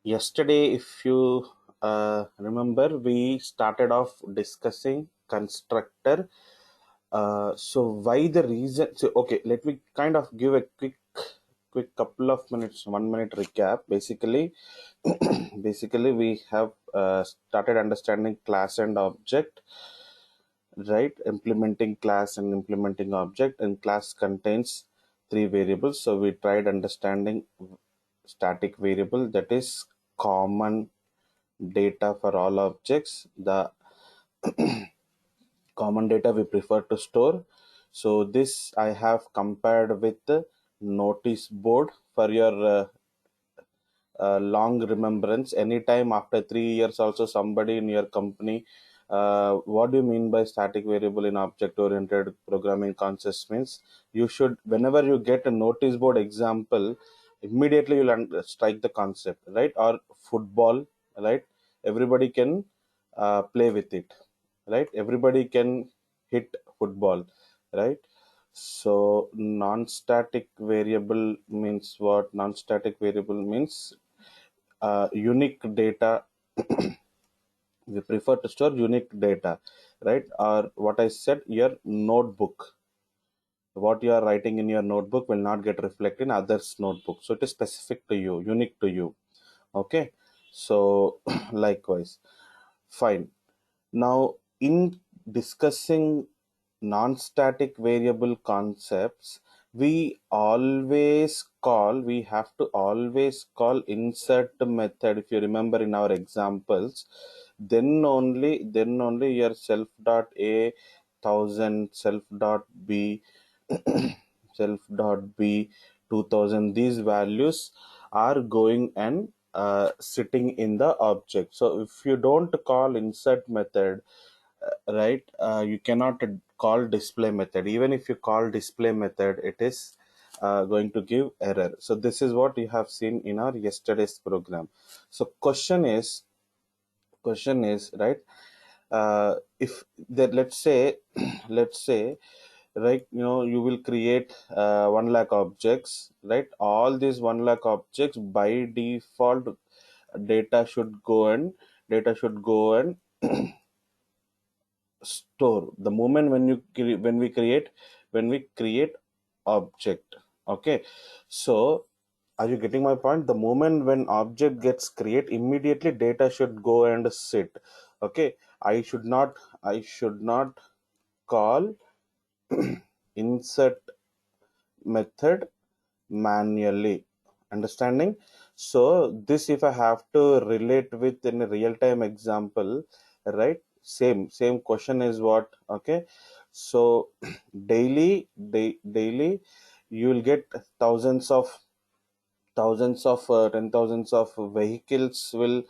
Yesterday, if you remember, we started off discussing constructor. So why the reason? So okay, let me kind of give a quick couple of minutes, 1 minute recap. Basically, we have started understanding class and object, right? Implementing class and implementing object, and class contains three variables. So we tried understanding static variable, that is common data for all objects. The common data we prefer to store. So this I have compared with the notice board for your long remembrance. Anytime after 3 years also somebody in your company, what do you mean by static variable in object oriented programming concepts means, you should, whenever you get a notice board example, immediately you'll strike the concept, right? Or football, right? Everybody can play with it, right? Everybody can hit football, right? So non-static variable means what? Non-static variable means unique data. We prefer to store unique data, right? Or what I said, your notebook, what you are writing in your notebook will not get reflected in others notebook, so it is specific to you, unique to you. Okay, so likewise, fine. Now, in discussing non-static variable concepts, we have to always call insert method. If you remember in our examples, then only your self dot a thousand, self dot b, self dot b 2000, these values are going and sitting in the object. So if you don't call insert method, right, you cannot call display method. Even if you call display method, it is going to give error. So this is what you have seen in our yesterday's program. So question is, right, if that, let's say let's say, right, you will create 1 lakh objects, right? All these 1 lakh objects by default, data should go and store the moment when when we create object. Okay, so are you getting my point? The moment when object gets create, immediately data should go and sit. Okay, I should not call insert method manually. Understanding? So this, if I have to relate with in a real time example, right, same question is what. Okay, so daily you will get thousands of 10,000s of vehicles will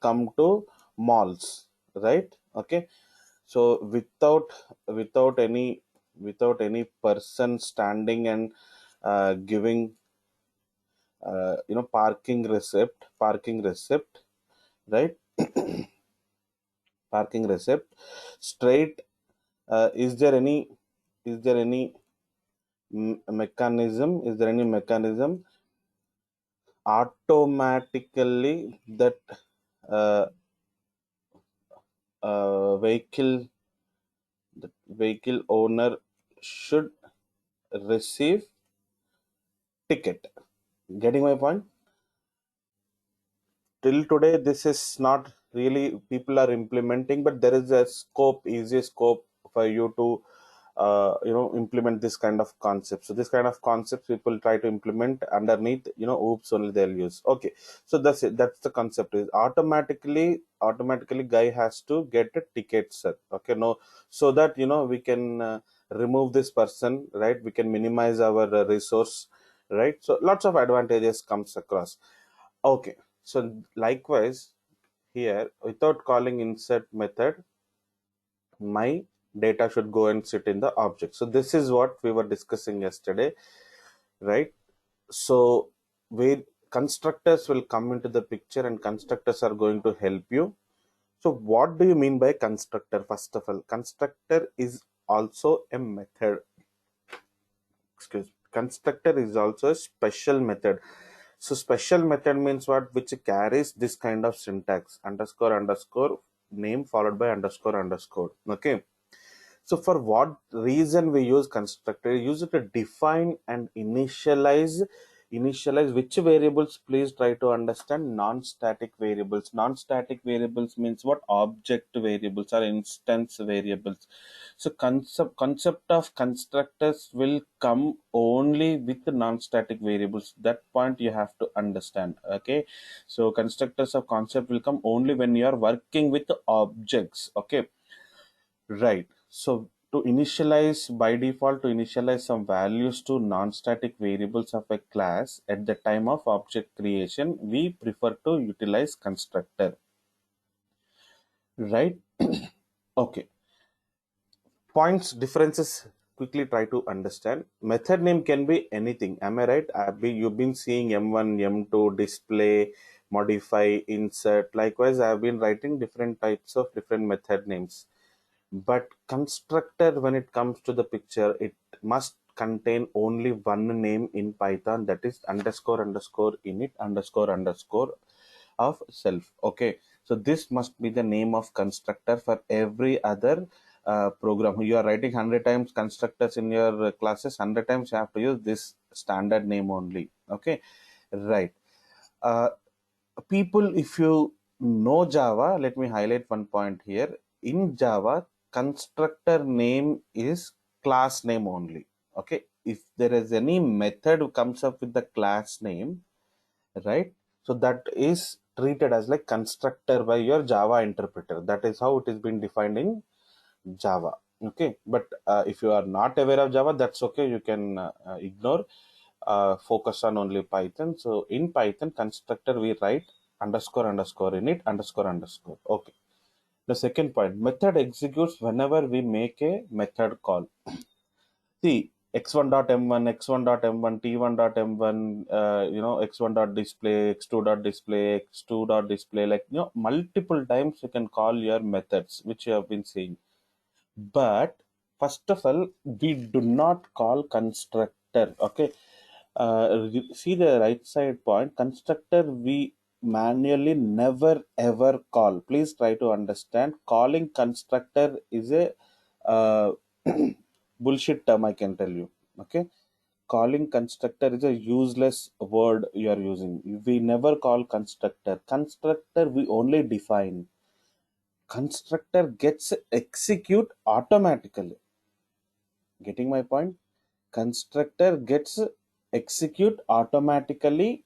come to malls, right? Okay, so without any person standing and giving parking receipt, right? Parking receipt straight. Is there any mechanism automatically that uh, vehicle the vehicle owner should receive ticket? Getting my point? Till today this is not really people are implementing, but there is a easy scope for you to implement this kind of concept. So this kind of concepts people try to implement underneath, oops only they'll use. Okay, so that's it. That's the concept, is automatically guy has to get a ticket set. Okay, no, so that we can remove this person, right? We can minimize our resource, right? So lots of advantages comes across. Okay, so likewise here, without calling insert method, my data should go and sit in the object. So this is what we were discussing yesterday, right? So where constructors will come into the picture, and constructors are going to help you. So what do you mean by constructor? First of all, constructor is also a method. Constructor is also a special method. So special method means what? Which carries this kind of syntax: underscore underscore name followed by underscore underscore. Okay. So for what reason we use constructor? Use it to define and initialize which variables. Please try to understand non-static variables. Non-static variables means what? Object variables or instance variables. So concept of constructors will come only with the non-static variables. That point you have to understand. Okay. So constructors of concept will come only when you are working with objects. Okay. Right. So to initialize, by default, to initialize some values to non-static variables of a class at the time of object creation, we prefer to utilize constructor. Right. Okay. Points differences quickly try to understand. Method name can be anything. Am I right? You've been seeing M1, M2, display, modify, insert. Likewise, I've been writing different types of different method names. But constructor, when it comes to the picture, it must contain only one name in Python, that is underscore underscore init underscore underscore of self. Okay, so this must be the name of constructor for every other program. You are writing 100 times constructors in your classes, 100 times you have to use this standard name only. Okay, right. uh, People, if you know Java, let me highlight one point here. In Java, constructor name is class name only. Okay, if there is any method who comes up with the class name, right, so that is treated as like constructor by your Java interpreter. That is how it is been defined in Java. Okay, but if you are not aware of Java, that's okay, you can ignore, focus on only Python. So in Python constructor we write underscore underscore init underscore underscore. Okay. The second point, method executes whenever we make a method call. See, x1.m1, x1.m1, t1.m1, x1.display, x2.display, x2.display, like, multiple times you can call your methods, which you have been seeing. But first of all, we do not call constructor. Okay. You see the right side point, constructor we manually never ever call. Please try to understand, calling constructor is a uh, bullshit term, I can tell you. Okay, calling constructor is a useless word you are using. We never call constructor. Constructor we only define. Constructor gets execute automatically. Getting my point? Constructor gets execute automatically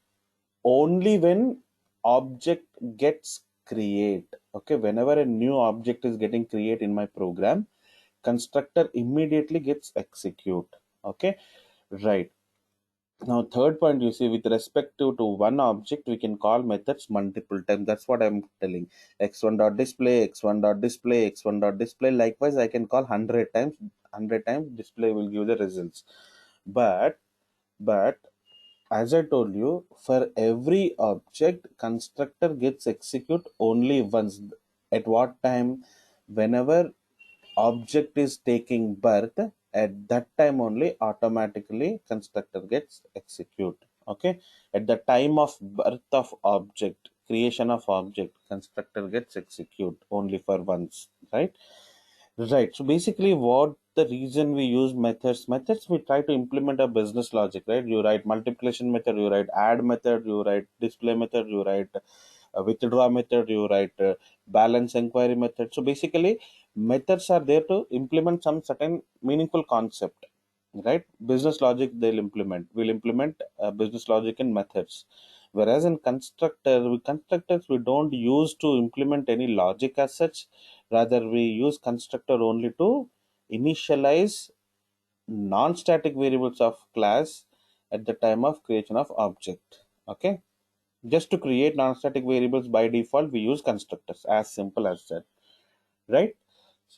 only when object gets create. Okay, whenever a new object is getting create in my program, constructor immediately gets execute. Okay, right. Now, third point, you see, with respect to one object, we can call methods multiple times. That's what I'm telling. X1 dot display, X1 dot display, X1 dot display. Likewise, I can call 100 times. 100 times display will give the results. But but as I told you, for every object, constructor gets execute only once. At what time? Whenever object is taking birth, at that time only automatically constructor gets execute. Okay, at the time of birth of object, creation of object, constructor gets execute only for once. Right. Right. So basically, what the reason we use methods, we try to implement a business logic, right? You write multiplication method, you write add method, you write display method, you write withdraw method, you write balance inquiry method. So basically, methods are there to implement some certain meaningful concept, right? Business logic they'll implement. We'll implement business logic in methods. Whereas in constructors, we don't use to implement any logic as such. Rather, we use constructor only to initialize non-static variables of class at the time of creation of object. Okay. Just to create non-static variables by default, we use constructors. As simple as that. Right?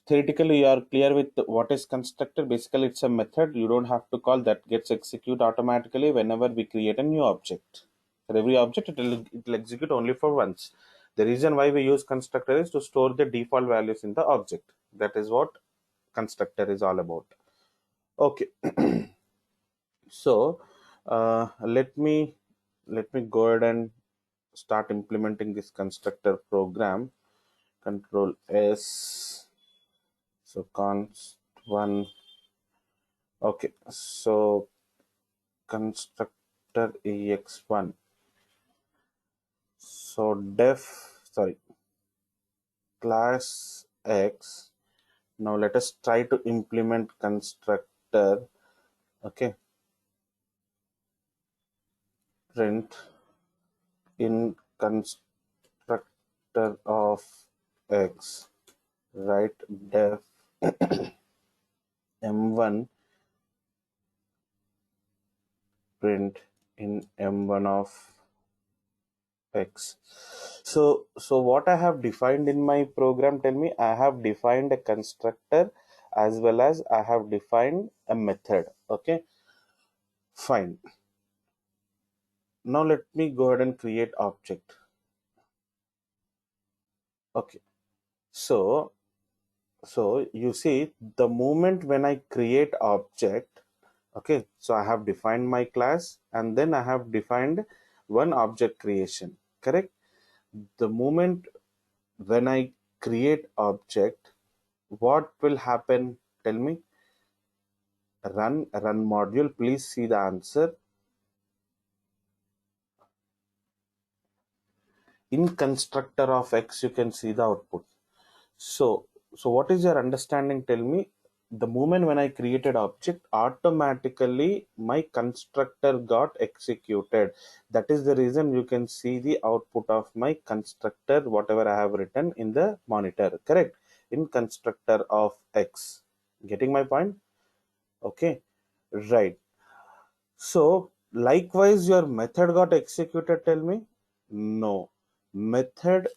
Theoretically, you are clear with what is constructor. Basically, it's a method you don't have to call, that gets execute automatically whenever we create a new object. For every object, it will execute only for once. The reason why we use constructor is to store the default values in the object. That is what constructor is all about. Okay. So let me let me go ahead and start implementing this constructor program. Control S. So const one. Okay. So constructor ex1. So sorry, class X. Now let us try to implement constructor. Okay. Print in constructor of X. Write def M1 print in M1 of X. So what I have defined in my program, tell me, I have defined a constructor as well as I have defined a method. Okay, fine. Now let me go ahead and create object. Okay, so you see the moment when I create object, okay, so I have defined my class and then I have defined one object creation, correct? The moment when I create object, what will happen? Tell me. Run module. Please see the answer. In constructor of X, you can see the output. So what is your understanding? Tell me. The moment when I created object, automatically my constructor got executed. That is the reason you can see the output of my constructor, whatever I have written in the monitor. Correct? In constructor of X. Getting my point? Okay. Right. So, likewise, your method got executed, tell me? No. Method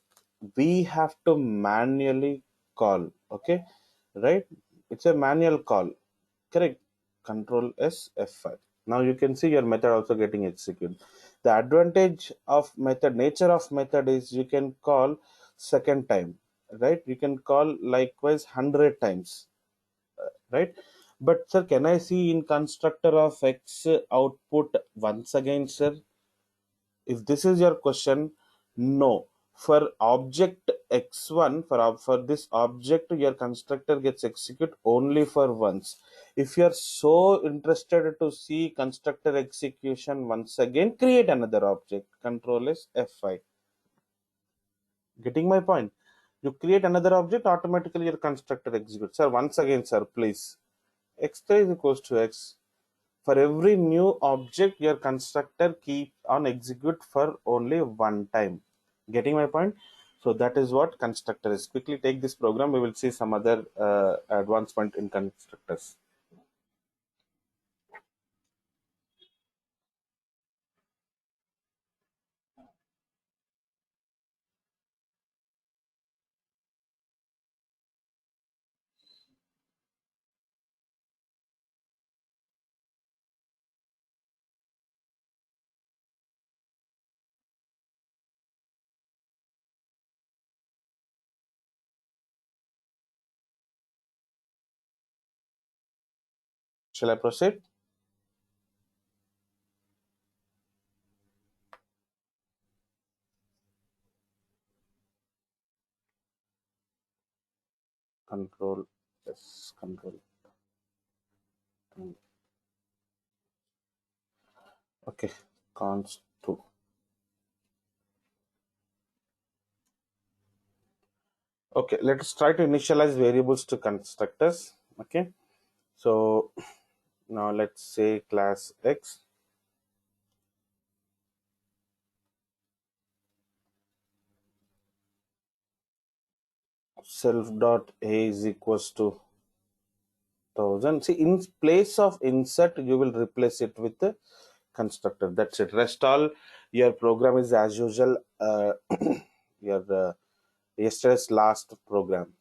we have to manually call. Okay. Right? It's a manual call. Correct. Control S F5. Now you can see your method also getting executed. The advantage of method, nature of method is you can call second time. Right? You can call likewise 100 times, right? But sir, can I see in constructor of X output once again, sir? If this is your question, no. For object X1, for this object, your constructor gets execute only for once. If you are so interested to see constructor execution once again, create another object. Control is F5. Getting my point? You create another object, automatically your constructor executes. Sir, once again, sir, please. X3 is equals to X. For every new object, your constructor keep on execute for only one time. Getting my point? So that is what constructor is. Quickly take this program. We will see some other advancement in constructors. Shall I proceed? Control S, control. Okay, const 2. Okay, let us try to initialize variables to constructors. Okay, so now let's say class X. Self dot a is equals to 1000. See, in place of insert, you will replace it with the constructor. That's it. Rest all your program is as usual. Your yesterday's last program.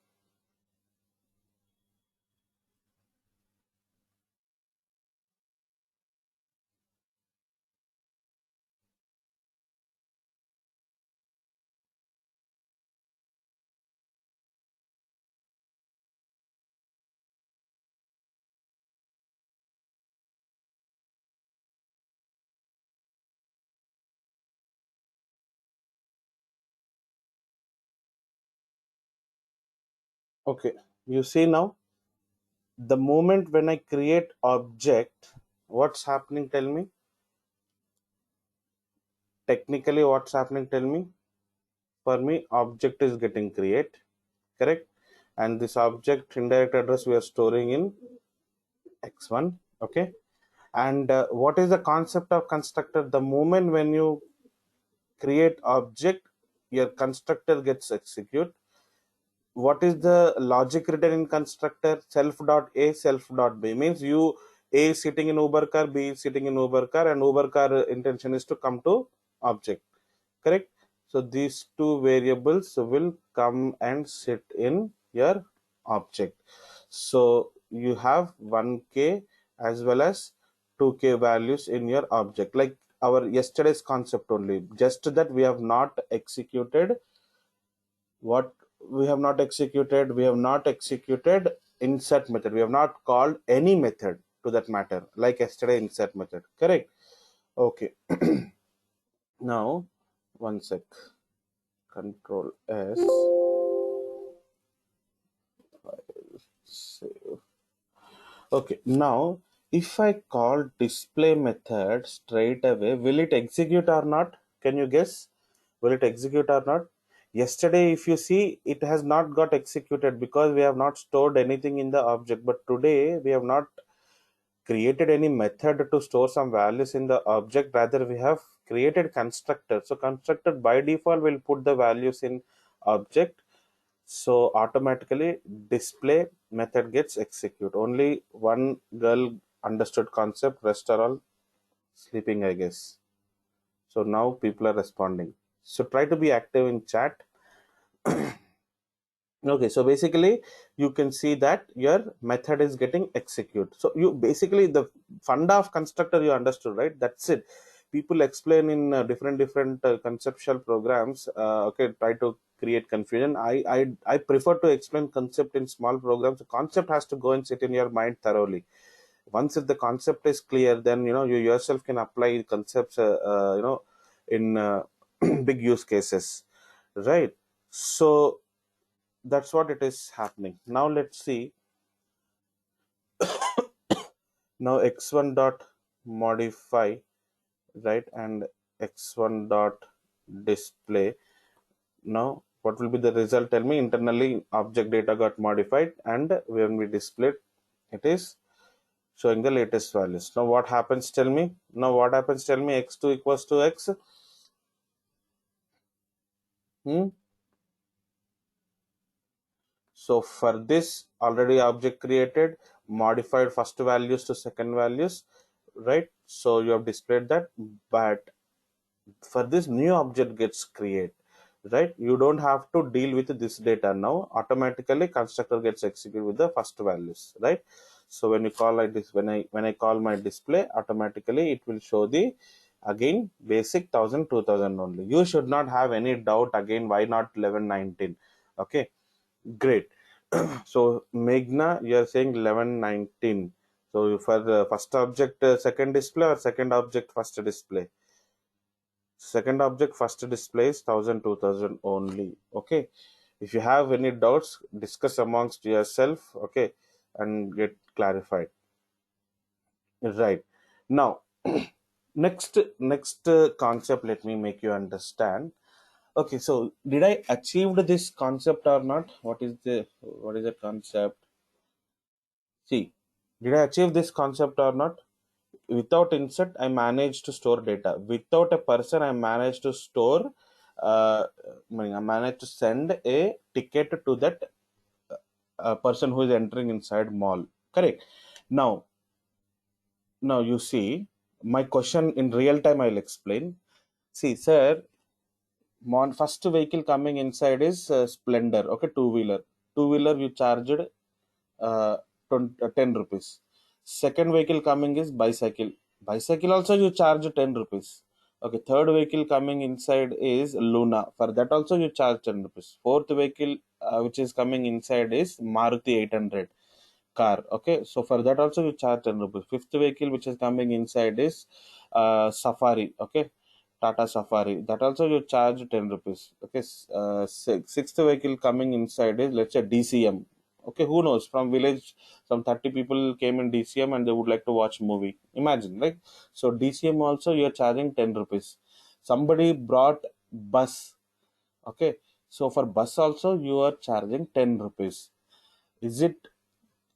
Okay, you see now, the moment when I create object, what's happening? Tell me. Technically, what's happening? Tell me. For me, object is getting create, correct? And this object indirect address we are storing in x1. Okay. And what is the concept of constructor? The moment when you create object, your constructor gets execute. What is the logic written in constructor? Self dot a, self dot b means you, a is sitting in Uber car, b is sitting in Uber car, and Uber car intention is to come to object, correct? So these two variables will come and sit in your object. So you have 1k as well as 2k values in your object, like our yesterday's concept only, just that we have not executed. What we have not executed? We have not executed insert method. We have not called any method to that matter, like yesterday insert method, correct? Okay. Now, one sec. Control S. Save. Okay. Now, if I call display method straight away, will it execute or not? Can you guess? Will it execute or not? Yesterday, if you see, it has not got executed because we have not stored anything in the object. But today, we have not created any method to store some values in the object. Rather, we have created constructor. So constructor by default will put the values in object. So automatically display method gets execute. Only one girl understood concept, rest are all sleeping, I guess. So now people are responding. So try to be active in chat. Okay, so basically you can see that your method is getting execute. So you basically, the funda of constructor you understood, right? That's it. People explain in different conceptual programs. Okay, try to create confusion. I prefer to explain concept in small programs. The concept has to go and sit in your mind thoroughly. Once if the concept is clear, then you yourself can apply concepts in big use cases, right? So that's what it is happening. Now let's see. Now x1 dot modify, right, and x1 dot display. Now what will be the result? Tell me. Internally object data got modified, and when we display it is showing the latest values. Now what happens? Tell me. Now what happens? Tell me. X2 equals to x. Hmm? So for this already object created, modified first values to second values, right? So you have displayed that, but for this new object gets create, right? You don't have to deal with this data now. Automatically constructor gets executed with the first values, right? So when you call like this, when I call my display, automatically it will show the again basic 1000 2000 only. You should not have any doubt again why not 1119. Okay, great. So Meghna, you are saying 1119. So for the first object second display, or second object first display? Second object first displays 1000 2000 only. Okay, if you have any doubts, discuss amongst yourself, okay, and get clarified, right? Now, next concept, let me make you understand. Okay, so did I achieved this concept or not? What is the concept? See, did I achieve this concept or not? Without insert, I managed to store data. Without a person, I managed to store. I managed to send a ticket to that person who is entering inside mall. Correct. Now, now you see my question in real time. I'll explain. See, sir, first vehicle coming inside is Splendor. Okay, two wheeler. Two wheeler you charged 10 rupees. Second vehicle coming is bicycle. Bicycle also you charge 10 rupees. Okay, third vehicle coming inside is Luna. For that also you charge 10 rupees. Fourth vehicle which is coming inside is Maruti 800 car. Okay, so for that also you charge 10 rupees. Fifth vehicle which is coming inside is Safari. Okay, Tata Safari. That also you charge 10 rupees. Okay, sixth vehicle coming inside is, let's say, DCM. Okay, who knows, from village some 30 people came in DCM and they would like to watch movie, imagine, like. So DCM also you're charging 10 rupees. Somebody brought bus. Okay, so for bus also you are charging 10 rupees. Is it,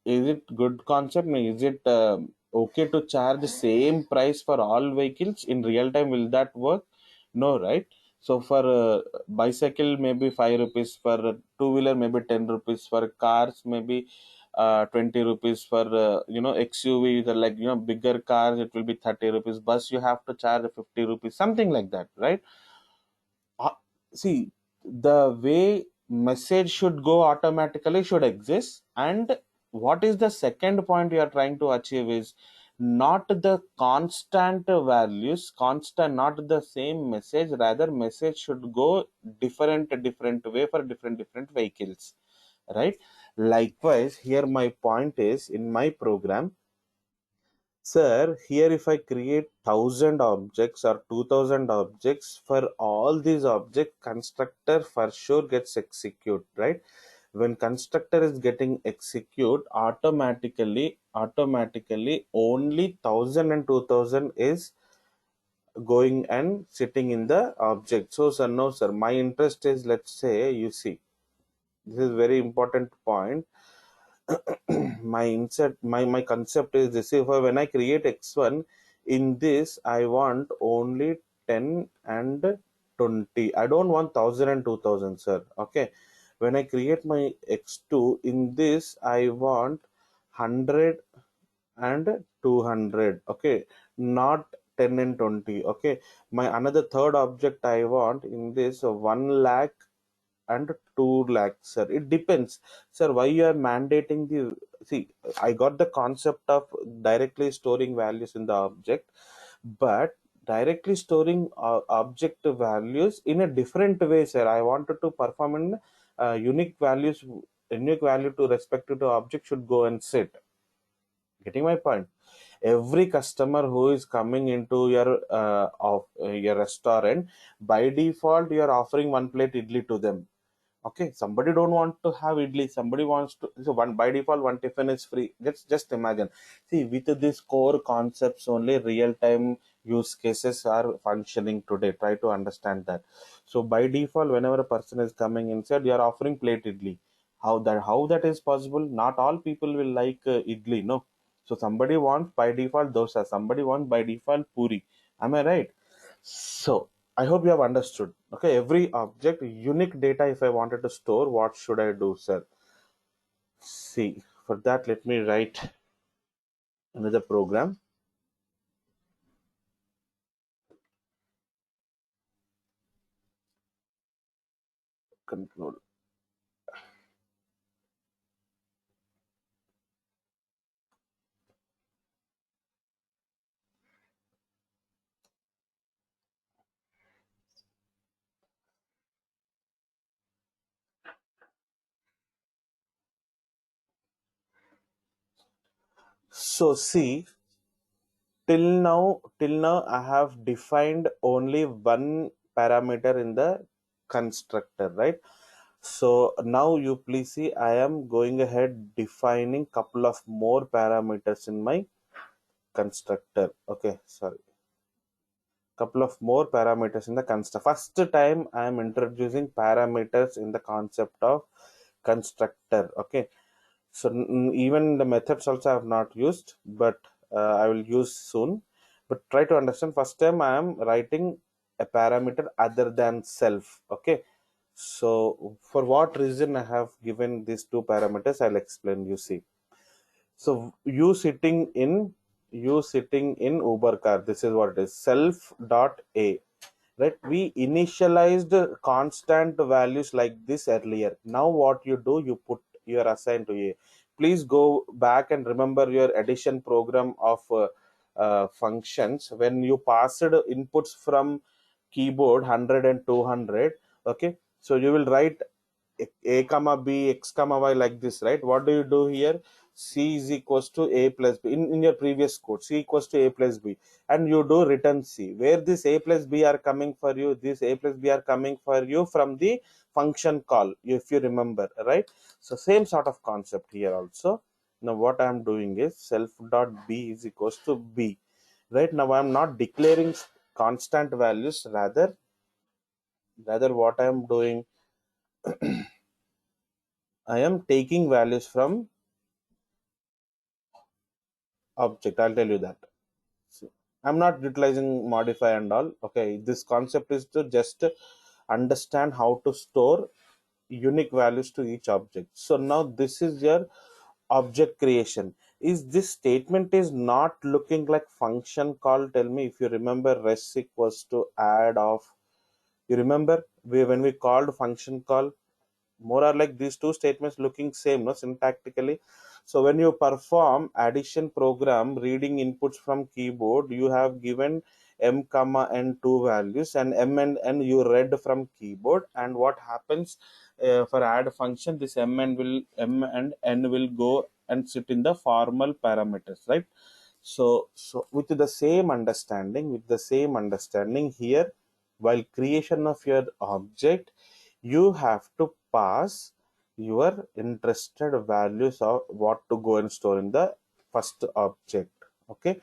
is it good concept? No, is it okay to charge the same price for all vehicles in real time? Will that work? No, right? So for bicycle maybe 5 rupees, for two wheeler maybe 10 rupees, for cars maybe 20 rupees, for XUV, the, like, bigger cars, it will be 30 rupees. Bus you have to charge 50 rupees, something like that, right? uh, See, the way message should go automatically should exist. And what is the second point you are trying to achieve is not the constant values, constant, not the same message, rather message should go different way for different vehicles, right? Likewise here my point is, in my program, sir, here if I create 1,000 objects or 2,000 objects, for all these objects, constructor for sure gets execute, right? When constructor is getting execute, automatically only 1,000 and 2,000 is going and sitting in the object. So sir, no sir, my interest is, let's say, you see, this is very important point. My concept is this: if when I create x1, in this I want only 10 and 20. I don't want 1,000 and 2,000, sir. Okay, when I create my x2, in this I want 100 and 200. Okay, not 10 and 20. Okay, my another third object I want in this 1 lakh and 2 lakhs, sir. It depends, sir. Why you are mandating the, see, I got the concept of directly storing values in the object, but directly storing object values in a different way, sir. I wanted to perform in unique values. Unique value to respective to object should go and sit. Getting my point? Every customer who is coming into your restaurant, by default you are offering one plate idli to them. Okay, somebody don't want to have idli, somebody wants to, so one by default one tiffin is free. Just imagine. See, with these core concepts only real time use cases are functioning today. Try to understand that. So by default, whenever a person is coming inside, you are offering plate idli. How that is possible? Not all people will like idli, no. So somebody wants by default dosa, somebody wants by default puri. Am I right? So I hope you have understood. Okay, every object, unique data, if I wanted to store, what should I do, sir? See, for that, let me write another program. Control. So see, till now, I have defined only one parameter in the constructor, right? So now you please see, I am going ahead defining couple of more parameters in my constructor. Okay, sorry, couple of more parameters in the constructor. First time I am introducing parameters in the concept of constructor. Okay, so even the methods also I have not used, but I will use soon. But try to understand, first time I am writing a parameter other than self. Okay, so for what reason I have given these two parameters, I'll explain. You see, so you sitting in Uber car. This is what it is. Self dot a, right? We initialized constant values like this earlier. Now what you do, you put your assign to a. Please go back and remember your addition program of functions. When you passed inputs from keyboard 100 and 200. Okay, so you will write a comma b, x comma y, like this, right? What do you do here? C is equals to A plus B. In your previous code, C equals to A plus B, and you do return C, where this A plus B are coming for you, this A plus B are coming for you from the function call, if you remember, right? So same sort of concept here also. Now what I am doing is self dot B is equals to B. Right now I am not declaring constant values, rather what I am doing, I am taking values from object. I'll tell you that. So, I'm not utilizing modify and all. Okay, this concept is to just understand how to store unique values to each object. So now this is your object creation. Is this statement is not looking like function call? Tell me if you remember res equals to add of. You remember when we called function call, more or like these two statements looking same, no, syntactically. So when you perform addition program reading inputs from keyboard, you have given m comma n two values, and m and n you read from keyboard, and what happens for add function, this m and n will go and sit in the formal parameters, right? So with the same understanding here, while creation of your object, you have to pass your interested values of what to go and store in the first object. Okay,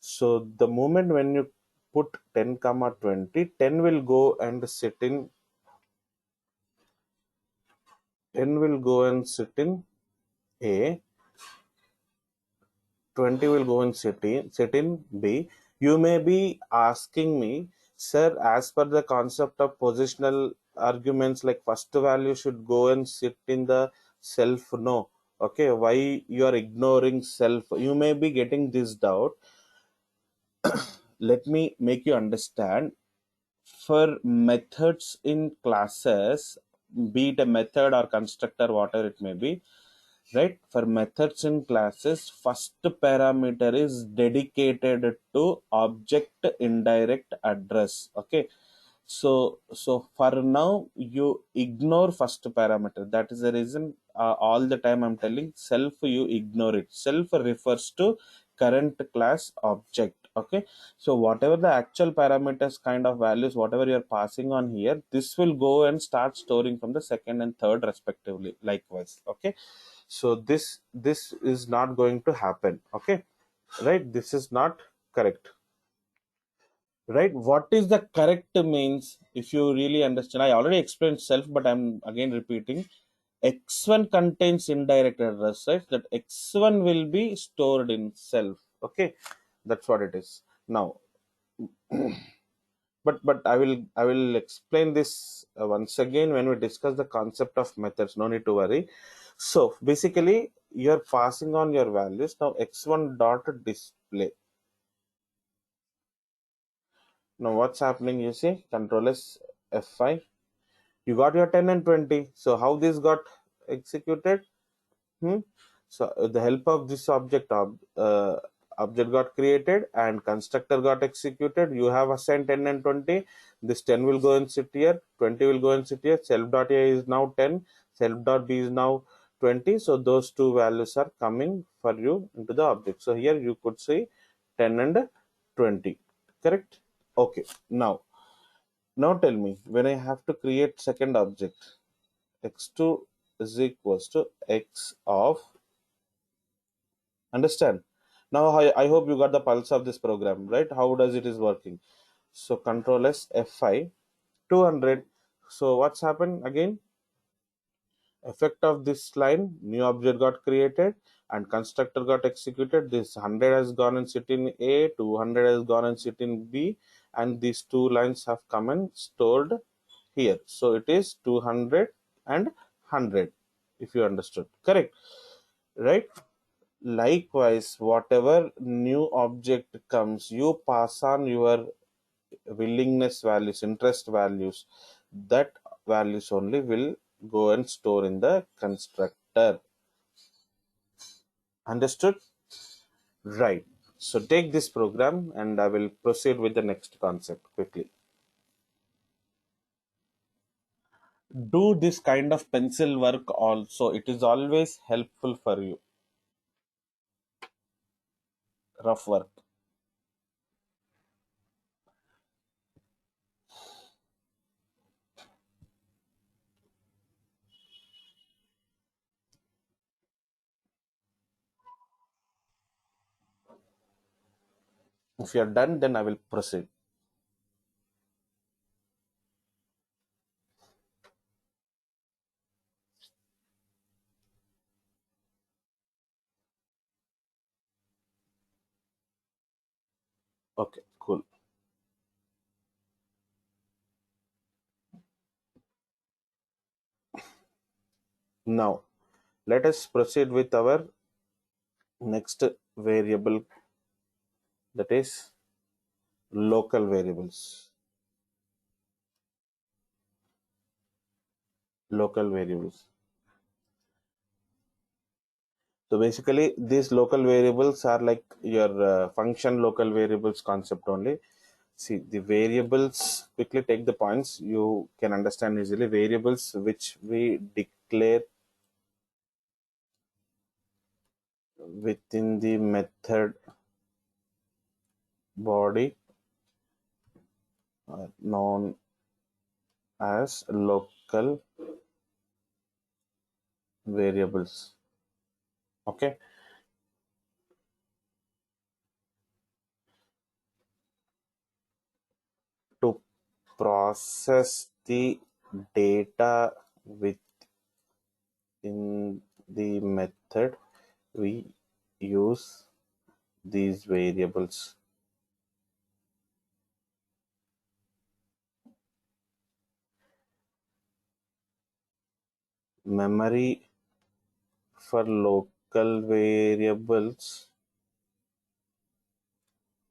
so the moment when you put 10 comma 20, 10 will go and sit in 10 will go and sit in A, 20 will go and sit in B. You may be asking me, sir, as per the concept of positional arguments, like first value should go and sit in the self. No. Okay, why you are ignoring self? You may be getting this doubt. Let me make you understand. For methods in classes, be it a method or constructor, whatever it may be, right? For methods in classes, first parameter is dedicated to object indirect address. Okay, so for now you ignore first parameter. That is the reason, all the time I'm telling self, you ignore it. Self refers to current class object. Okay, so whatever the actual parameters kind of values, whatever you're passing on here, this will go and start storing from the second and third respectively, likewise. Okay, so this is not going to happen. Okay, right, this is not correct. Right, what is the correct means? If you really understand, I already explained self, but I'm again repeating. X1 contains indirect address, right? That X1 will be stored in self. Okay, that's what it is. Now, but I will explain this once again when we discuss the concept of methods. No need to worry. So basically you're passing on your values. Now x1 dot display. Now what's happening? You see, control s f5. You got your 10 and 20. So how this got executed? Hmm? So the help of this object got created and constructor got executed. You have assigned 10 and 20. This 10 will go and sit here, 20 will go and sit here. Self dot A is now 10, self dot B is now 20. So those two values are coming for you into the object. So here you could say 10 and 20. Correct? Okay. Now tell me, when I have to create second object, x2 is equals to x of, understand? Now I hope you got the pulse of this program, right? How does it is working? So control s f5, 200. So what's happened again? Effect of this line, new object got created and constructor got executed. This 100 has gone and sit in A, 200 has gone and sit in B, and these two lines have come and stored here. So it is 200 and 100, if you understood. Correct, right? Likewise, whatever new object comes, you pass on your willingness values, interest values. That values only will go and store in the constructor. Understood? Right. So take this program and I will proceed with the next concept quickly. Do this kind of pencil work also. It is always helpful for you. rough work. If you are done, then I will proceed. Okay, cool. Now, let us proceed with our next variable, that is local variables. Local variables. So basically, these local variables are like your function local variables concept only. See, the variables, quickly take the points, you can understand easily. Variables which we declare within the method body are known as local variables. Okay. To process the data within the method, we use these variables. Memory for local variables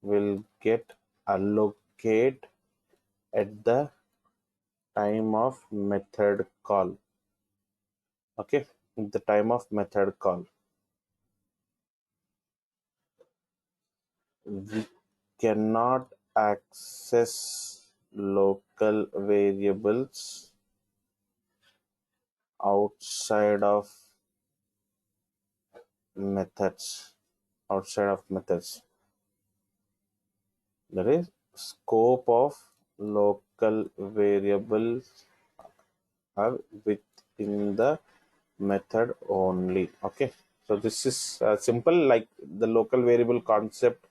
will get allocated at the time of method call. Okay, the time of method call. We cannot access local variables outside of methods. Outside of methods. That is, scope of local variables are within the method only. Okay, so this is simple, like the local variable concept.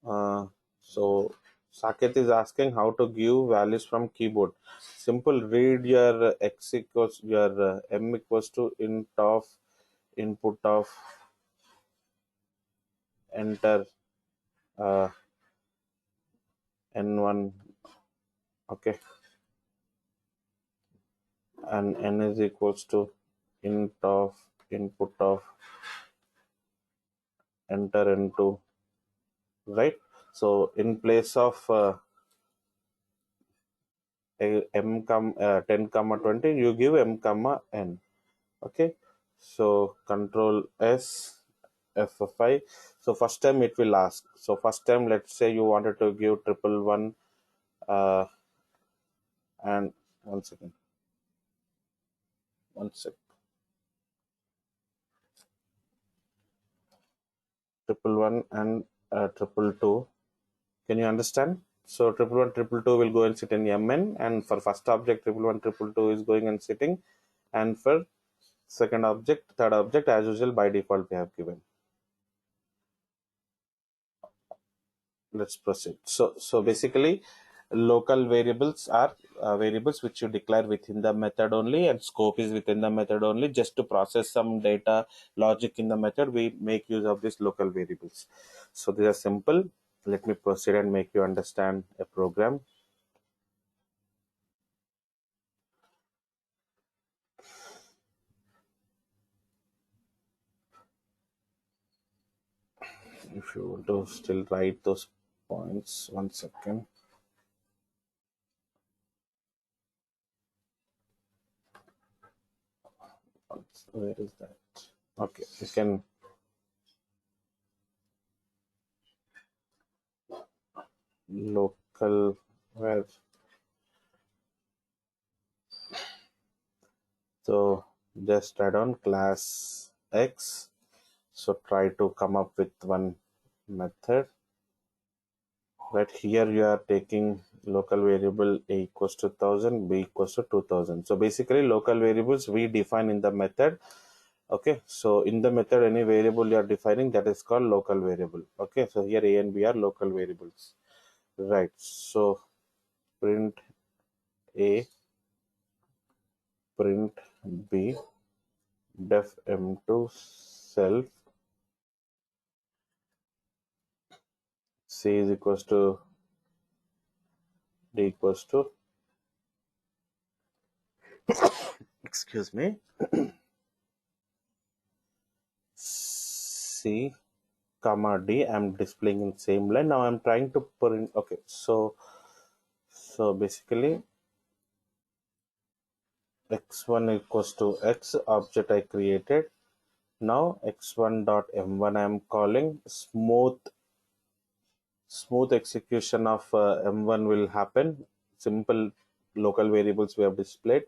uh, so Saket is asking how to give values from keyboard. Simple, read your x equals your m equals to int of input of enter uh, n1. Okay, and n is equals to int of input of enter n2, right? So in place of m 10 comma 20, you give m comma n. Okay, so control s f5. So first time it will ask. So first time, let's say you wanted to give triple one, and one second, one sec, triple one and triple two. Can you understand? So triple one, triple two will go and sit in mn, and for first object triple one, triple two is going and sitting, and for second object, third object, as usual by default we have given. Let's proceed. So basically, local variables are variables which you declare within the method only, and scope is within the method only. Just to process some data logic in the method, we make use of these local variables. So these are simple. Let me proceed and make you understand a program. If you want to still write those points, one second. Where is that? Okay, you can local where. So just add on class X. So try to come up with one method. Right here you are taking local variable a equals to 1000, b equals to 2000. So basically local variables we define in the method. Okay, so in the method any variable you are defining, that is called local variable. Okay, so here a and b are local variables. Right, so print a, print b, def m2 self c is equals to d equals to, excuse me, c comma d. I'm displaying in same line. Now I'm trying to print. Okay, so basically x1 equals to x object I created. Now x1 dot m1 I'm calling. Smooth execution of m1 will happen. Simple local variables we have displayed.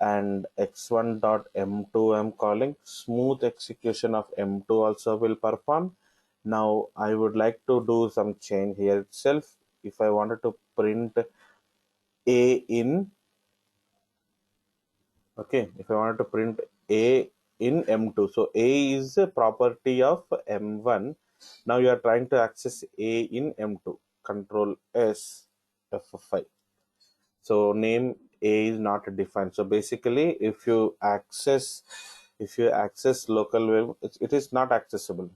And x1 dot m2 I'm calling. Smooth execution of m2 also will perform. Now I would like to do some change here itself. If I wanted to print a in, okay, if I wanted to print a in m2, so a is a property of m1. Now you are trying to access a in m2. Control S F5. So name a is not defined. So basically if you access local web, it is not accessible,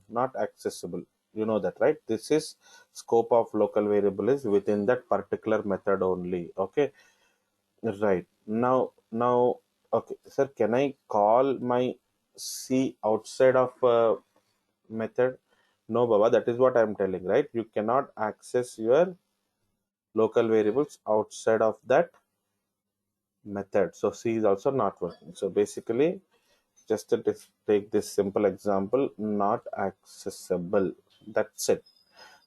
you know that, right? This is scope of local variable is within that particular method only. Okay, right. Now okay, sir, can I call my c outside of method? No, Baba, that is what I'm telling, right? You cannot access your local variables outside of that method. So C is also not working. So basically, just to take this simple example, not accessible. That's it.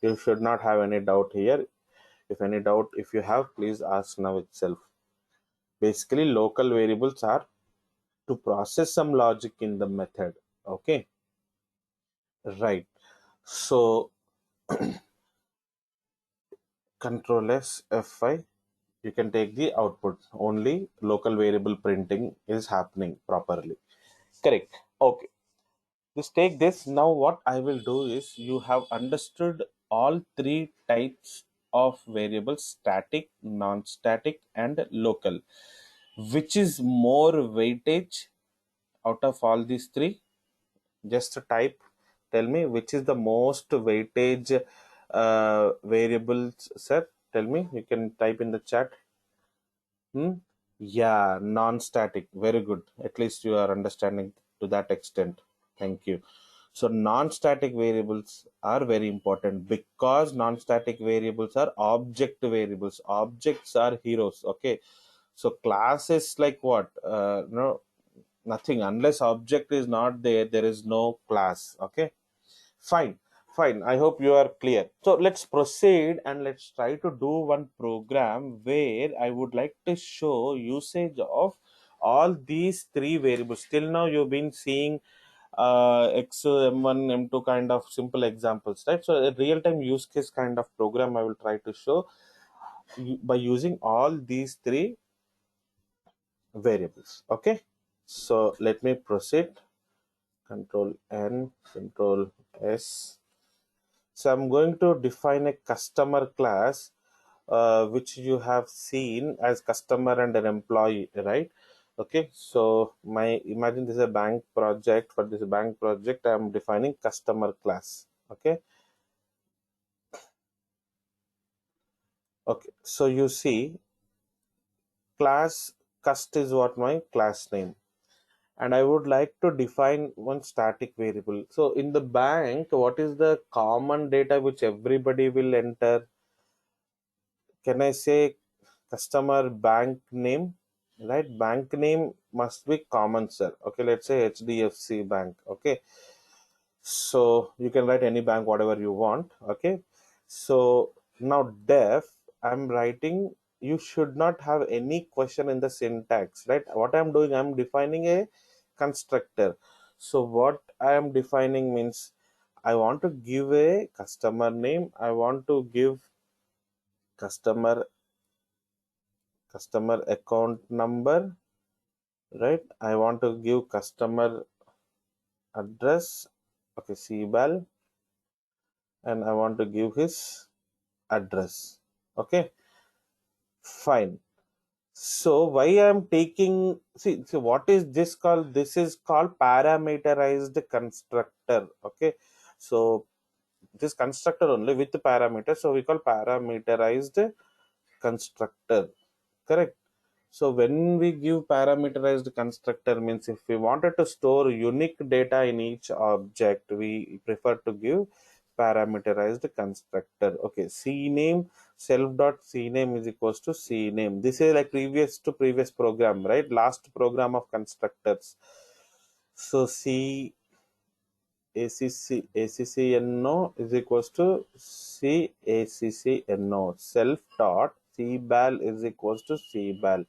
You should not have any doubt here. If any doubt, if you have, please ask now itself. Basically, local variables are to process some logic in the method. Okay, right. So Control S F5, you can take the output. Only local variable printing is happening properly. Correct. Okay. Just take this. Now what I will do is, you have understood all three types of variables: static, non-static, and local. Which is more weightage out of all these three? Just type, tell me which is the most weightage variables, sir. Tell me, you can type in the chat. Hmm? Yeah, non-static. Very good. At least you are understanding to that extent. Thank you. So non-static variables are very important, because non-static variables are object variables. Objects are heroes. Okay. So class is like what? No, nothing. Unless object is not there, there is no class. Okay. Fine, fine. I hope you are clear. So let's proceed and let's try to do one program where I would like to show usage of all these three variables. Till now, you've been seeing X, M1, M2 kind of simple examples, right? So a real-time use case kind of program I will try to show by using all these three variables. Okay. So let me proceed. Control N, Control S. So I'm going to define a customer class, which you have seen as customer and an employee, right? Okay, so my imagine this is a bank project. For this bank project, I'm defining customer class. Okay, okay. So you see, class cust is what my class name, and I would like to define one static variable. So in the bank, what is the common data which everybody will enter? Can I say customer bank name? Right, bank name must be common, sir. Okay, let's say HDFC Bank. Okay, so you can write any bank whatever you want. Okay, so now def, I'm writing, you should not have any question in the syntax, right? What I'm doing, I'm defining a constructor. So what I am defining means I want to give a customer name, I want to give customer customer account number, right? I want to give customer address, okay, CBAL, and I want to give his address. Okay, fine. So why I'm taking, see what is this called? This is called parameterized constructor. Okay, so this constructor only with the parameter, so we call parameterized constructor. Correct. So when we give parameterized constructor means if we wanted to store unique data in each object, we prefer to give parameterized constructor. Okay, cname self dot cname is equals to cname. This is like previous to previous program, right? Last program of constructors. So c ACCNO is equals to CACCNO. Self dot CBAL is equals to CBAL.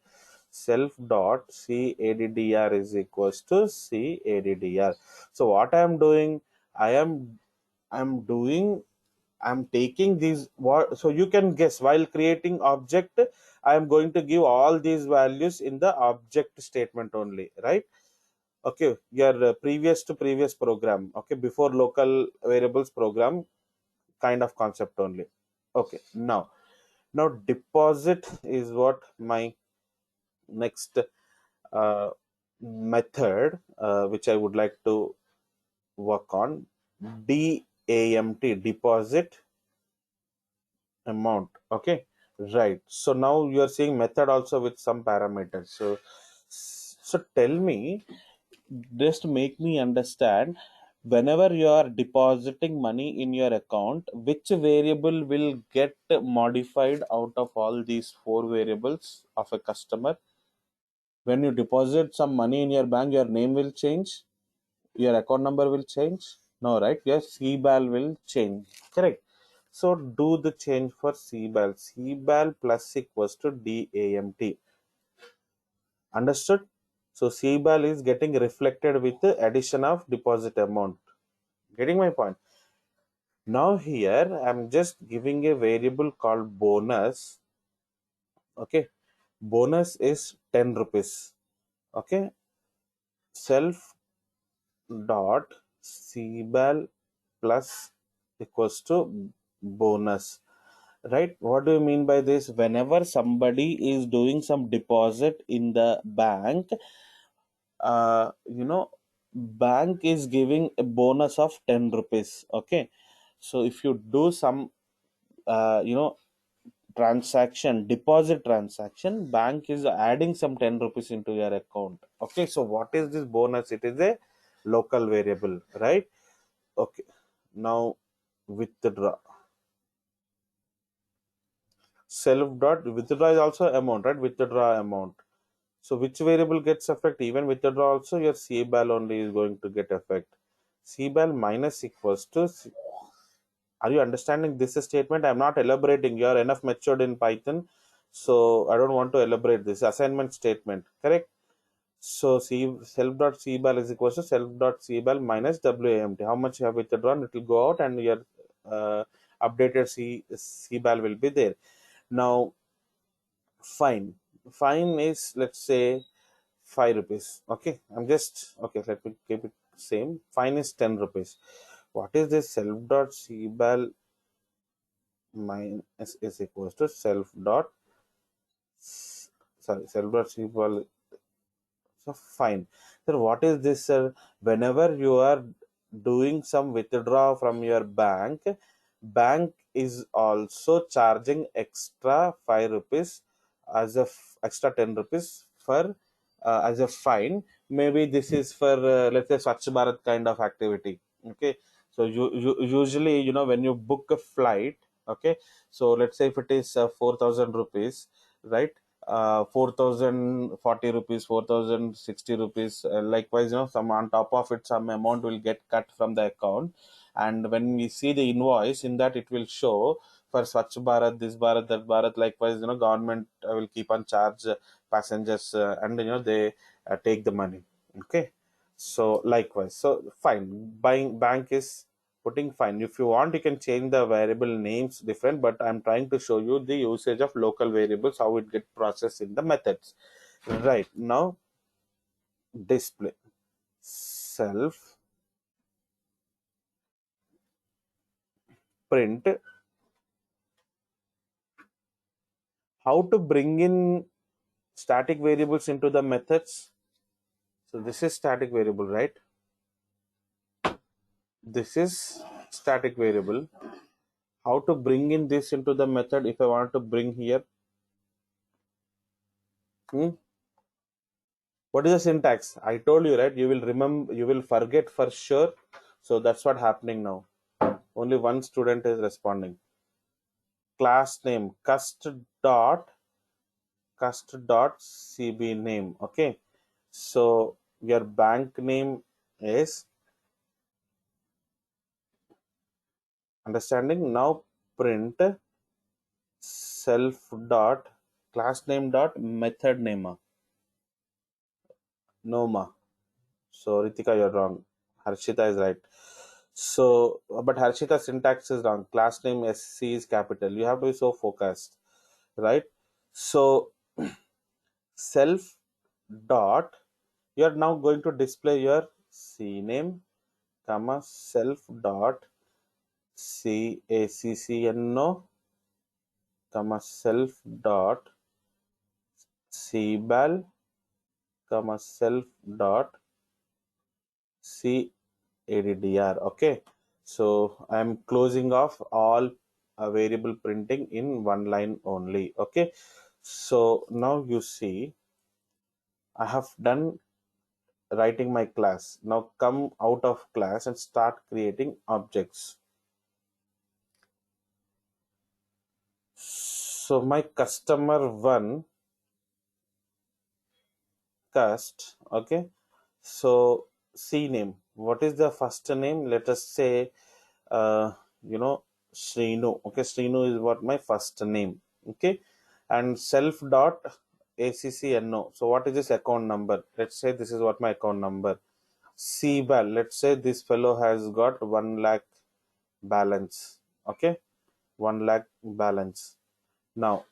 Self dot CADDR is equals to CADDR. So what I am doing, I am I'm doing I'm taking these what, so you can guess while creating object I am going to give all these values in the object statement only, right? Okay, your previous to previous program, okay, before local variables program kind of concept only. Okay, now deposit is what my next uh, method which I would like to work on. DAMT, deposit amount. Okay, right. So now you are seeing method also with some parameters. So tell me, just make me understand, whenever you are depositing money in your account, which variable will get modified out of all these four variables of a customer? When you deposit some money in your bank, your name will change, your account number will change, no, right? Your CBAL will change, correct? So do the change for CBAL. CBAL plus equals to DAMT. Understood? So CBAL is getting reflected with the addition of deposit amount. Getting my point? Now here I'm just giving a variable called bonus. Okay. Bonus is 10 rupees. Okay. Self dot CBAL plus equals to bonus. Right? What do you mean by this? Whenever somebody is doing some deposit in the bank, uh, you know, bank is giving a bonus of 10 rupees. Okay, so if you do some transaction, deposit transaction, bank is adding some 10 rupees into your account. Okay, so what is this bonus? It is a local variable, right? Okay, now withdraw, self dot withdraw is also amount, right? Withdraw amount. So which variable gets effect? Even withdraw also your CBAL only is going to get effect. CBAL minus equals to, are you understanding this statement? I'm not elaborating. You are enough matured in Python, so I don't want to elaborate this assignment statement. Correct. So C self dot CBAL is equals to self dot CBAL minus WAMT. How much you have withdrawn? It will go out, and your updated CBAL will be there. Now, fine. Fine is, let's say, 5 rupees. Okay, I'm just okay. Let me keep it same. Fine is 10 rupees. What is this? Self dot CBAL minus is equals to self dot, sorry, self dot CBAL. So fine. So what is this, sir? Whenever you are doing some withdraw from your bank, bank is also charging extra 5 rupees as a extra 10 rupees for as a fine. Maybe this is for let's say Swachh Bharat kind of activity. Okay, so you usually, when you book a flight, okay, so let's say if it is 4,000 rupees, right? 4,040 rupees, 4,060 rupees. Likewise, some on top of it, some amount will get cut from the account. And when we see the invoice, in that it will show for Swachh Bharat, this Bharat, that Bharat. Likewise, government will keep on charge passengers, and they take the money. Okay. So likewise, so fine. Buying bank is putting fine. If you want, you can change the variable names different, but I'm trying to show you the usage of local variables, how it get processed in the methods. Right now, display self print. How to bring in static variables into the methods? So this is static variable, right? This is static variable. How to bring in this into the method? If I want to bring here, hmm, what is the syntax? I told you, right? You will remember, you will forget for sure. So that's what happening now. Only one student is responding. Class name cust dot cb name. Okay. So your bank name is understanding. Now print self dot class name dot method name. Noma. So Ritika, you're wrong. Harshita is right. So, but Harshita syntax is wrong. Class name SC is capital. You have to be so focused, right? So, self dot. You are now going to display your C name, comma self dot CACCNO, comma self dot CBAL, comma self dot CADDR. Okay, so I'm closing off all variable printing in one line only. Okay, so now you see I have done writing my class. Now come out of class and start creating objects. So my customer one cust. Okay, so C name. What is the first name? Let us say, uh, you know, Srinu. Okay, Srinu is what my first name. Okay, and self dot ACCNO. So what is this account number? Let's say this is what my account number. CBAL. Let's say this fellow has got 1 lakh balance. Okay, 1 lakh balance. Now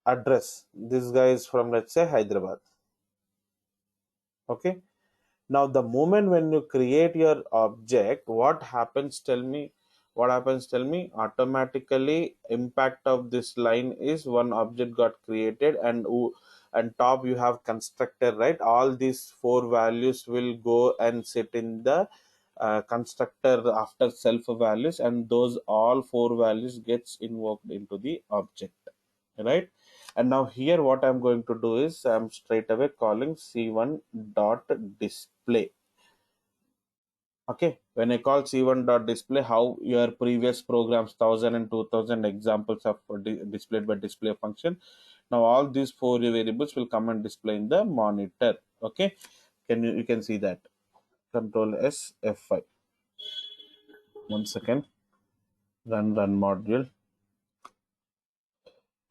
address. This guy is from, let's say, Hyderabad. Okay. Now, the moment when you create your object, what happens? Tell me. What happens? Tell me. Automatically, impact of this line is one object got created, and top you have constructor, right? All these four values will go and sit in the constructor after self values, and those all four values gets invoked into the object, right? And now here what I'm going to do is I'm straight away calling c1 dot display. Okay, when I call c1 dot display, how your previous programs 1000 and 2000 examples of displayed by display function, now all these four variables will come and display in the monitor. Okay, you can see that. Control S F5. 1 second. Run module.